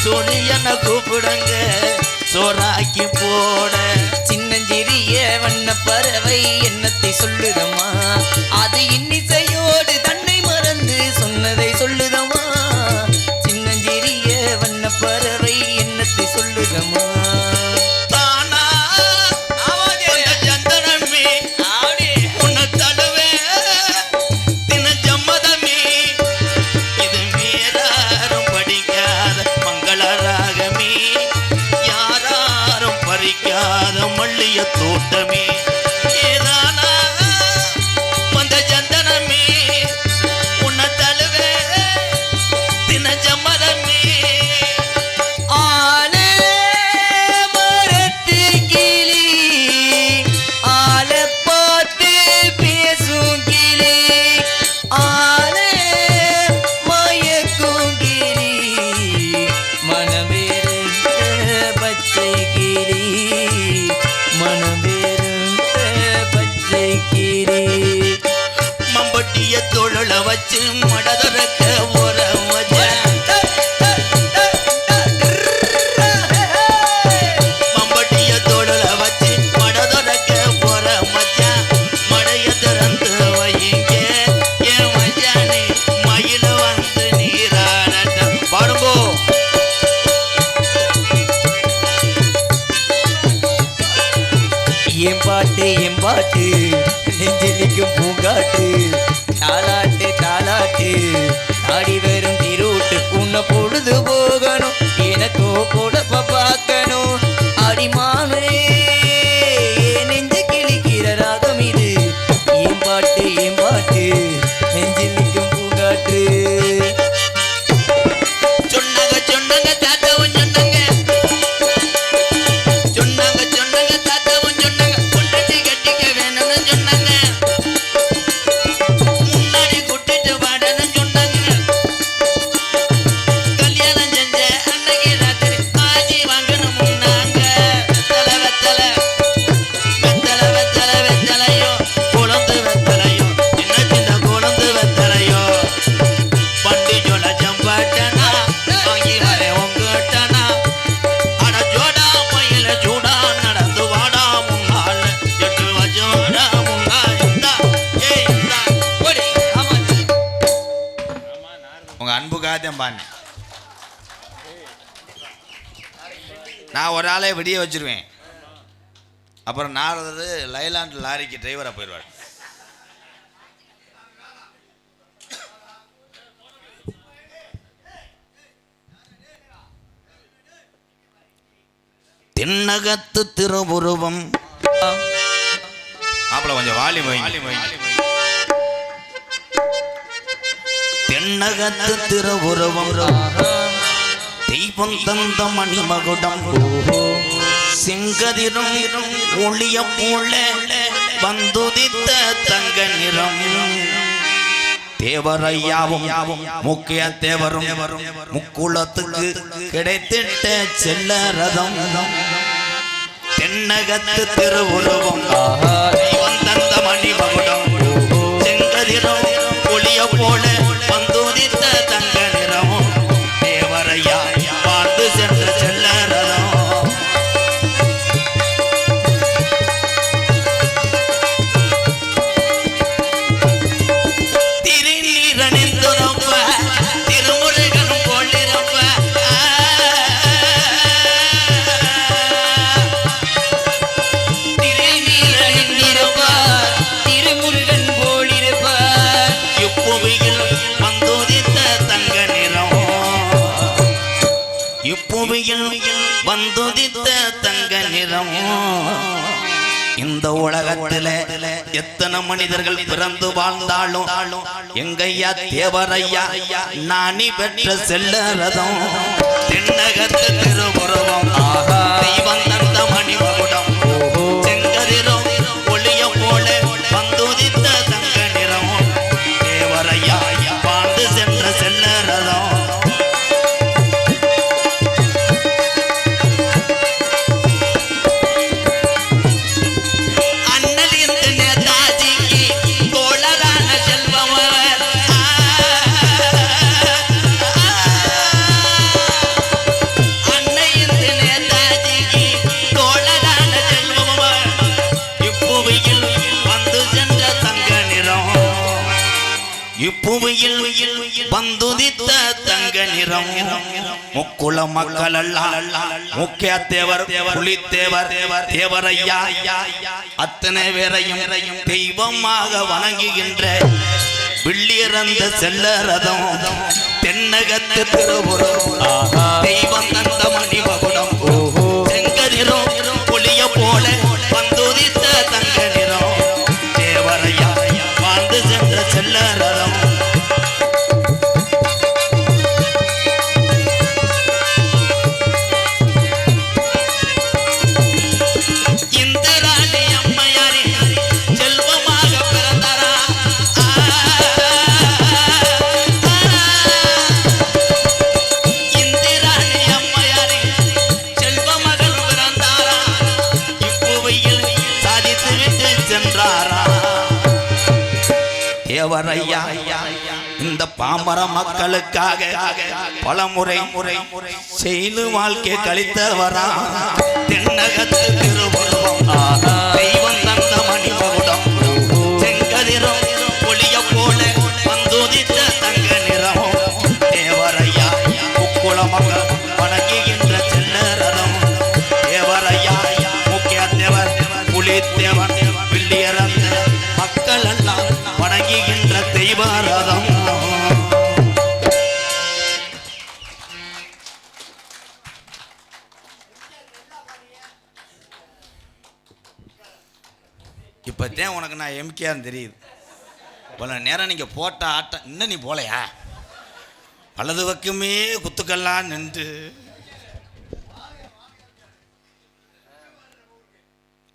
சூரியனை கூப்பிடுங்க சோறாக்கி போட சின்னஞ்சிறிய வண்ண பறவை என்னத்தை சொல்லுதம்மா அது இன்னிசையோடு தன்னை மறந்து சொன்னதை சொல்லுதம்மா சின்னஞ்சிறிய வண்ண பறவை என்னத்தை சொல்லுதம்மா தானா ஆவாதே தோட்டமே ஏதானா வந்த சந்தனமே உன்னை தழுவே தினச்ச மரமே ஆல மரத்து கிளி ஆல பார்த்து பேசும் கிளி ஆல மயக்கும் கிளி மனமேறுந்த பச்சை கிளி மனமேறுந்த பச்சை கிளி மம்பட்டிய தொழல வச்சு மடதறக்க உரம் வச்ச மம்பட்டிய தொழல வச்சு மடதறக்க உரம் வச்ச மடைய திறந்து வைங்க என் மச்சானே மயில வந்து நீராடட்ட பாடுங்கோ என் பாட்டு நெஞ்சலிக்கும் பூங்காட்டு தாலாட்டு தாலாட்டு ஆடி வரும் திருட்டு உன்னை பொழுது போகணும் எனக்கோ பொழப்ப பார்க்கணும் அடிமானே நெஞ்சு கிளிக்கிற ராகம் இது என் பாட்டு நெஞ்சலிக்கும் பூங்காட்டு சொன்னாங்க சொன்னாங்க தாத்தாவும் சொன்னாங்க சொன்னாங்க சொன்னாங்க தாத்தாவும் சொன்னாங்க பொண்டாட்டி கட்டிக்க வேணும்னு சொன்னாங்க முன்னாடி கூட்டிட்டு வாடன்னு சொன்னாங்க கல்யாணம் செஞ்ச அன்னைக்கு ராத்திரி ஆஜி வாங்கணும் முன்னாங்க வெத்தலை வெத்தலை வெத்தலை வெத்தலை வெத்தலையோ குழந்து வெத்தலையோ சின்ன சின்ன குழந்து வெத்தலையோ வண்டி ஜோட ஜம்பாட்டனா வாங்கி வரேன் உங்கட்டனா அட ஜோடா மயில ஜூடா நடந்து வாடா முன்னாள் எட்டு வஜோடா முன்னாள் இந்தா ஏய் இந்தா ஓடி ஆமா உங்க அன்புக்காக பாண்ணேன் நான் ஒரு ஆளே விடிய வச்சிருவேன் அப்புறம் நாரது லைலாண்ட் லாரிக்கு டிரைவரா போயிடுவார் தென்னகத்து திருவுருவம் மாப்பிள்ள கொஞ்சம் வாலி தென்னகத்து திருவுருவம் தெய்வம் தந்த மணிமகுடம் செங்கதிரும் ஒளிய போல வந்துதித்த தங்க நிறம் தேவரையாவும் முக்கிய தேவரும் முக்குளத்துக்கு கிடைத்திட்ட செல்ல ரதம் தென்னகத்து திருவுருவம் தெய்வம் தந்த மணிமகுடம் செங்கதிரும் ஒளிய போல வந்துதித்த தங்க நிறம் தேவரையா வாழ்ந்து சென்ற செல்ல ரதம் திருநீரணிந்துரப்ப திருமுருகன் போலிரப்ப திருநீரணிந்திருப்ப திருமுருகன் போலிருப்ப இப்புவியில் வந்துதித்த தங்க நிறம் இப்புவியில் வந்துதித்த தங்க நிறம் இந்த உலகத்தில எத்தனை மனிதர்கள் பிறந்து வாழ்ந்தாலும் எங்கையா தேவரையா நானி பெற்ற செல்ல ரதம் தென்னகத்து திருவுருவம் தெய்வம் தந்த மணிமகுடம் செங்கதிரும் ஒளிய போல வந்துதித்த தங்க நிறம் தேவரையா வாழ்ந்து சென்ற செல்ல ரதம் அண்ணலிருந்து நேதாஜிக்கு தோழரான செல்வமவர் அன்னையிருந்து நேதாஜிக்கு தோழரான செல்வமவர் இப்புவியில் வந்து சென்ற தங்க நிறம் இப்புவியில் வந்துதித்த தங்க நிறம் முக்குள மக்கள் முக்கிய தேவர் புலித்தேவர் தேவரையா அத்தனை பேரையும் தெய்வமாக வணங்குகின்ற வில்லியறந்த செல்ல ரதம் தென்னகத்து திருவுருவம் தெய்வம் தந்த மணிமகுடம் செங்கதிரும் ஒளிய போல வந்து தேவரையா இந்த பாமர மக்களுக்காக பல முறை செய்து வாழ்க்கை கழித்தவரா தென்னகத்து திருவுருவம் தெய்வம் தந்த மணிமகுடம் செங்கதிரும் ஒளிய போல வந்துதித்த தங்க நிறம் தேவரையா முக்குள மக்கள் வணங்குகின்ற செல்லரதம் தேவரையா முக்கிய தேவர் புலித்தேவன் பிள்ளையரந்த மக்கள் எல்லாம் வணங்குகின்ற தெய்வரதம். இப்போத்தான் உனக்கு நான் எம்கேன்னு தெரியுது. பல நேரம் நீங்கள் போட்ட ஆட்டம் இன்னும் நீ போலையா? வலது பக்கமே குத்துக்கெல்லாம் நின்று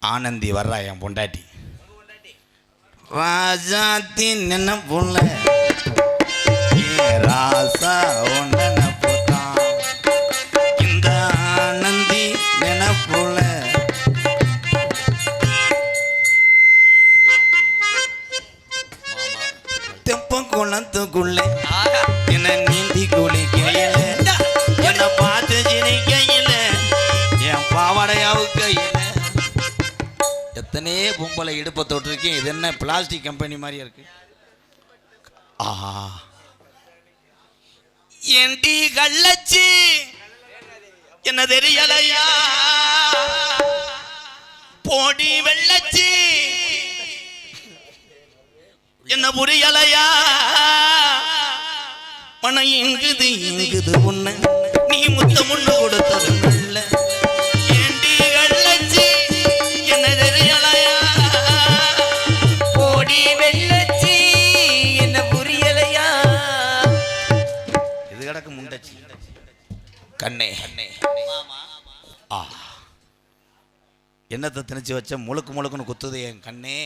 ஆனந்தி வர்றா என் பொண்டாட்டி. ராஜாத்தி நினைப்புள்ள ராசா நினைப்புதான் இந்த ஆனந்தி நினைப்புள்ள தெப்ப குளத்துக்குள்ள என்ன நீந்தி குளிக்கையில என்ன பார்த்து சிரிக்கையில என் பாவாடையாவு கையில எத்தனை பொம்பளை இடுப்பை தொட்டிருக்கேன். இது என்ன பிளாஸ்டிக் கம்பெனி மாதிரியா இருக்கு? ஆஹா என்டி கள்ளச்சி என்ன தெரியலையா போடி வெள்ளச்சி என்ன புரியலையா மனம் எங்குது உன்ன நீ முத்த முன்னு கொடுத்தது நல்ல ஏண்டி கள்ளச்சி என்ன தெரியலையா போடி வெள்ளச்சி என்ன புரியலையா. இது கிடக்கு முண்டச்சி கண்ணே ஆ என்னத்தை திணிச்சு வச்ச முழுக்குன்னு குத்துது என் கண்ணே.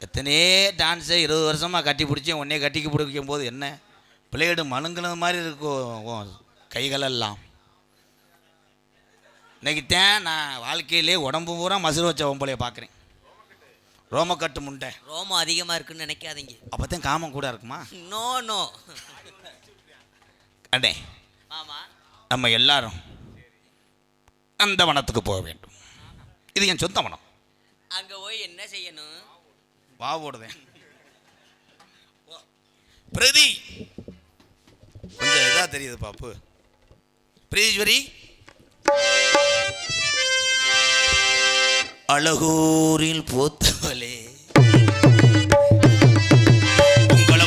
எத்தனையே டான்ஸை 20 வருஷமாக கட்டி பிடிச்சேன். உடனே கட்டிக்கு பிடிக்கும் போது என்ன பிளேடு மழுங்கினது மாதிரி இருக்கும் கைகளெல்லாம். இன்னைக்குத்தான் நான் வாழ்க்கையிலே உடம்பு பூரா மசுறு வச்ச பொம்பளைய பார்க்குறேன். ரோமக்கட்டு முண்டை. ரோமம் அதிகமாக இருக்குன்னு நினைக்காதீங்க. அப்போத்தான் காமம் கூட இருக்குமா? நோ நோ அண்ணே ஆமாம், நம்ம எல்லாரும் அந்த வனத்துக்கு போக வேண்டும். இது என் சொந்த வனம். அங்கே போய் என்ன செய்யணும்? வா போடுதேன் பிரதி கொஞ்சம் இதா தெரியுது பாப்பு. பிரீஸ்வரி அழகூரில் போத்தவளே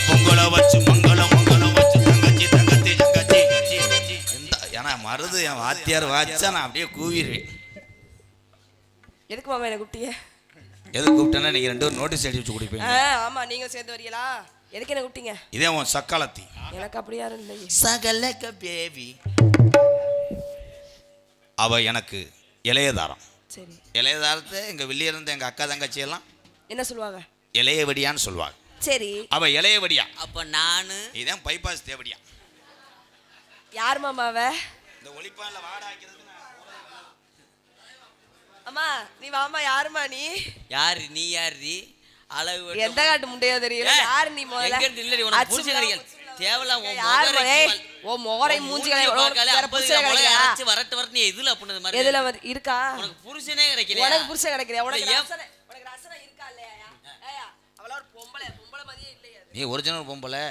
பொங்கல வச்சு மங்களம் வச்சு தங்கச்சி ஏன்னா மருது என் வாத்தியார் வாச்சா நான் அப்படியே கூவிடுவேன். எதுக்கு மாமா என்ன கூப்பிட்டீங்க? எது கூப்பிட்டேன்னா நீங்கள் 2 பேரும் நோட்டீஸ் எழுதி வச்சு குடிப்பீங்க. ஆமா, நீங்க சேர்ந்து வரீங்களா? எதுக்கு என்ன கூப்பிட்டீங்க? இதே உன் சக்காலத்தி. எனக்கு அப்படி யாரும் இல்லை. சகலக பேபி அவ எனக்கு இளையதாரம். சரி, இளையதாரத்தை எங்கள் வெளியே இருந்த எங்கள் அக்கா தங்கச்சியெல்லாம் என்ன சொல்லுவாங்க? இளையவடியான்னு சொல்லுவாங்க. சரி, அவ இளையவடியா. அப்போ நான் இதான் பைபாஸ் தேவடியா. யார் மாமா அவ? இந்த ஒளிப்பான்ல வாடாக்கிறது. அம்மா நீ வாமா. யாருமா நீ? யாரு நீ? யாரு அளவு எந்த காட்டு முண்டையோ தெரியல. யாரு நீ முதல்ல? எங்க இருந்து இல்லடி உனக்கு புடிச்ச கிடைக்கல. தேவலாம் உன் யார் முகரை ஏய், கீழ் ஓ மோரை மூஞ்சி பார்க்கல, வேற 50 புருஷன் முளை கிடைக்கலையா? அரைச்சு வரட்டு நீ எதுல அப்படினது மாதிரி எதுல இருக்கா? உனக்கு புருஷனே கிடைக்கல. உனக்கு புருஷன் கிடைக்கலையா? உனக்கு ஏன்? ரசனை இருக்கா இல்லையா? ஏயா அவள ஒரு பொம்பளை மாதிரியே இல்லையா? நீ ஒரிஜினல் பொம்பளை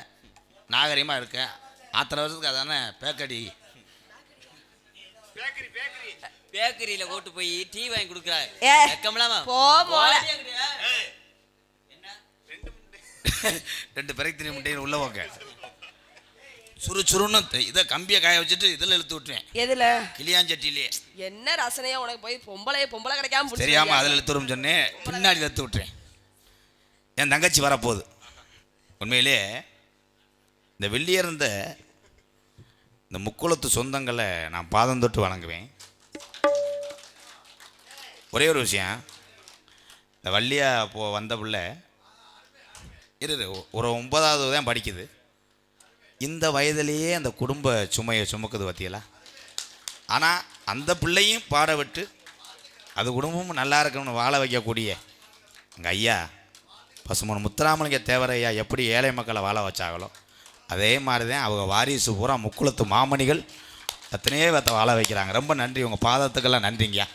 நாகரிகமாக இருக்க. ஆத்திர வருஷத்துக்கு அதானே பேக்கடி பேக்கரியில கூட்டு போய் டீ வாங்கி கொடுக்குறாரு. ஏ, வெக்கம்லாமா? போ மோளை. 2 பிறகு 3 முட்டையில் உள்ள போக்க சுறுசுறுன்னு இதை கம்பியை காய வச்சுட்டு இதில் இழுத்து விட்டுருவேன். எதுல? கிளியாஞ்சட்டிலே. என்ன ரசனையா உனக்கு? போய் பொம்பளை கிடைக்காம தெரியாமல் அதில் இழுத்து விடும் சொன்னேன். பின்னாடி இழுத்து விட்டுறேன். என் தங்கச்சி வரப்போகுது. உண்மையிலே இந்த வெளியே இருந்த இந்த முக்குளத்து சொந்தங்களை நான் பாதம் தொட்டு வணங்குவேன். ஒரே ஒரு விஷயம், இந்த வள்ளியா வந்த பிள்ளை ஒரு 9வது தான் படிக்குது. இந்த வயதிலேயே அந்த குடும்ப சுமையை சுமக்குது பற்றியலா. ஆனால் அந்த பிள்ளையும் பாட விட்டு அது குடும்பமும் நல்லா இருக்கணும்னு வாழ வைக்கக்கூடிய எங்கள் ஐயா பசுமன் முத்துராமலிங்க தேவரையா எப்படி ஏழை மக்களை வாழ வச்சாங்களோ அதே மாதிரி தான் அவங்க வாரிசு பூரா முக்குளத்து மாமணிகள் எத்தனையோ பேர்த்த வாழ வைக்கிறாங்க. ரொம்ப நன்றி, உங்கள் பாதத்துக்கெல்லாம் நன்றிங்கய்யா.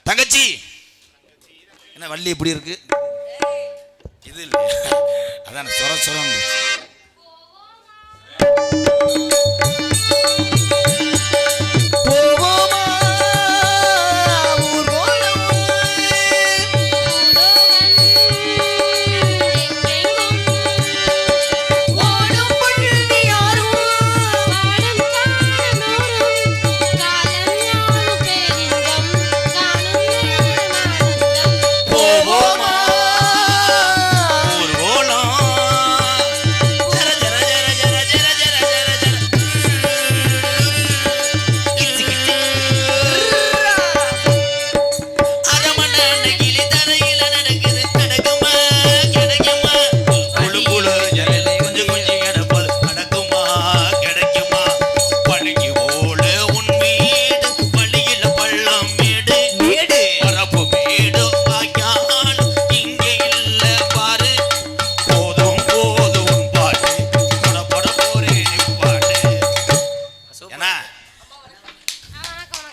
தங்கச்சி என்ன வள்ளி இப்படி இருக்கு? இது இல்லை, அதான் சொரம்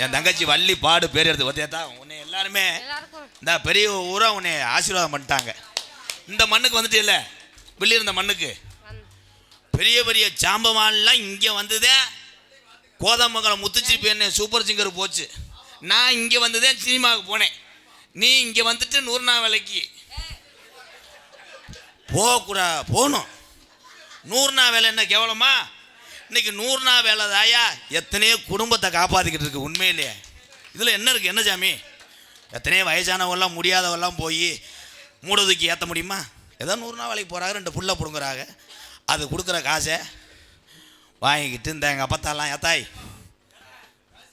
என் தங்கச்சி வள்ளி பாடு பேர் எடுத்து பார்த்தியா உன்னை எல்லாருமே இந்த பெரிய ஊரா உன்னை ஆசீர்வாதம் பண்ணிட்டாங்க. இந்த மண்ணுக்கு வந்துட்டு இல்லை வெளியே இருந்த மண்ணுக்கு பெரிய பெரிய சாம்பவான்லாம் இங்கே வந்ததே. கோதமங்கலம் முத்துச்சிப்பி சூப்பர் சிங்கர் போச்சு. நான் இங்கே வந்ததே சினிமாவுக்கு போனேன். நீ இங்கே வந்துட்டு 100 நாள் வேலைக்கு போகணும். 100 நாள் வேலை என்ன கேவலமா? இன்னைக்கு 100 நாள் வேலை தாயா எத்தனையோ குடும்பத்தை காப்பாற்றிக்கிட்டு இருக்கு. உண்மையிலேயே இதில் என்ன இருக்குது? என்ன சாமி, எத்தனையோ வயசானவெல்லாம் முடியாதவெல்லாம் போய் மூடதுக்கு ஏற்ற முடியுமா? ஏதோ 100 நாள் வேலைக்கு போகிறாங்க, 2 புள்ள பிடுங்குறாங்க. அது கொடுக்குற காசை வாங்கிக்கிட்டு இந்த எங்கள் அப்பத்தாலாம் ஏத்தாய்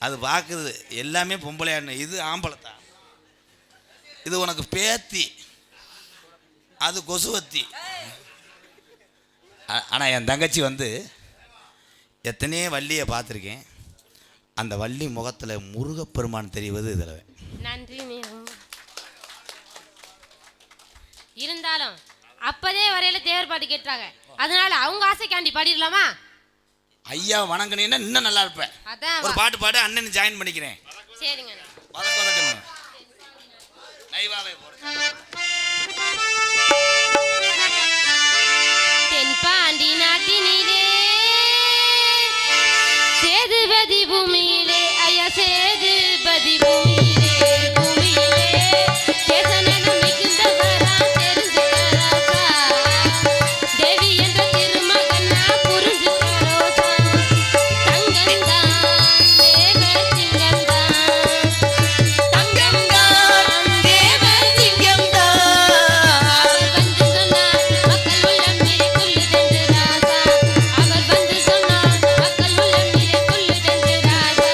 அது பார்க்குது எல்லாமே பொம்பளையான்னு. இது ஆம்பளைத்தான், இது உனக்கு பேத்தி, அது கொசுவத்தி. ஆனால் என் தங்கச்சி வந்து எத்தனையோ வள்ளியை பார்த்துருக்கேன். அந்த வள்ளி முகத்தில் முருகப்பெருமான் தெரிவது இதில். நன்றி. இருந்தாலும் அப்பதே வரையில தேவர் பாட்டு கேட்டாங்க, அதனால அவங்க ஆசைக்காண்டி பாடிடலாமா? ஐயா வணங்கினீங்கன்னா இன்னும் நல்லா இருப்பேன். ஒரு பாட்டு பாடு, அண்ணன் ஜாயின் பண்ணிக்கிறேன். சரிங்க. தென்பாண்டி நாட்டினிலே சேதுபதி பூமியிலே, ஐயா சேதுபதி பூமியிலே, பூமியிலே கேசனனம் மிகுந்தவரா தெரிஞ்சுக்கரோசா, தேவி என்ற திருமகனா புரிஞ்சுக்கரோசா, தங்கந்தான் தேவ சிங்கந்தான், தங்கந்தான் தேவ சிங்கந்தான், அவர் வந்து சொன்னார் மக்கள் உள்ளம் நிறை கொள்ளுதென்று ராசா, அவர் வந்து சொன்னார் மக்கள் உள்ளம் நிறை கொள்ளுதென்று ராசா.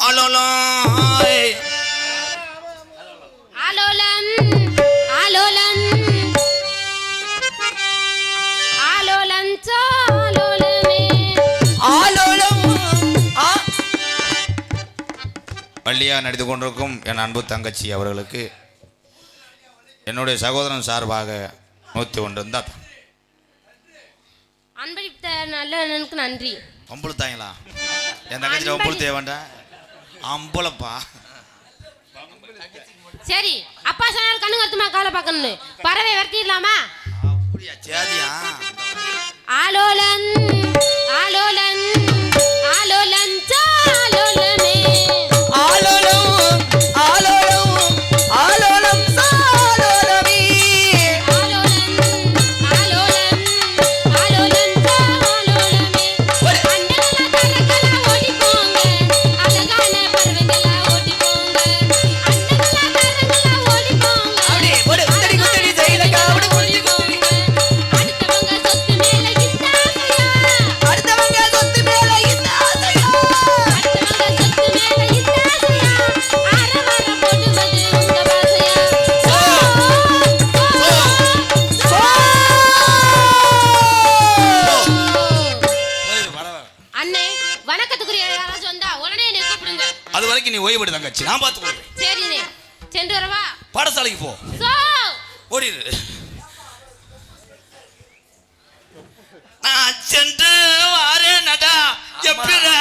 அலோலம் ஆலோலம் ஆலோலம் ஆலோலம் சாலோலமே ஆலோலம் வள்ளியா நடித்து கொண்டிருக்கும் என் அன்பு தங்கச்சி அவர்களுக்கு என்னுடைய சகோதரன் சார்பாக 101 இருந்தா அன்பளித்த நல்ல அண்ணனுக்கு நன்றி. ஒம்பளு தாங்களா என் தங்கச்சிட்ட ஒம்பளு தேவைண்டா அம்பளப்பா. சரி அப்பா சொன்னாலும் கண்ணு கருத்துமா காலை பார்க்கணும்னு பறவை விரட்டிடலாமா? அப்படியா சேதியா ஆலோலன் ஆலோலன் ஆலோலன் சாலோலமே ஆலோலம் ஆலோலம் ஆலோலம் சாலோலமே ஆலோலன் ஆலோலன் ஆலோலன் சாலோலமே அண்ணங்களா தரங்களா ஓடி போங்க அழகான பறவைகளா ஓடி போங்க அண்ணங்களா தரங்களா ஓடி போங்க அப்படியே ஒரு குத்தடி குத்தடி செய்யல காவடி குடி குடி அடுத்தவங்க சொத்து மேல இத்தாசையா அடுத்தவங்க சொத்து மேல இந்த ஆசையா அடுத்தவங்க சொத்து மேல இத்தாசையா ஆரவார போடுவது உங்க பாசையா அண்ணே வணக்கத்துக்குரிய யாராச்சும் வந்தா உடனே என்னை கூப்பிடுங்க. அது வரைக்கும் நீ ஓய்வு தங்கச்சி நான் பார்த்துக்கொள்வேன். சரிண்ணே சென்று வரவா? பாடசாலைக்கு போ சோ ஓடிடு. நான் சென்று வாரேனடா எப்படா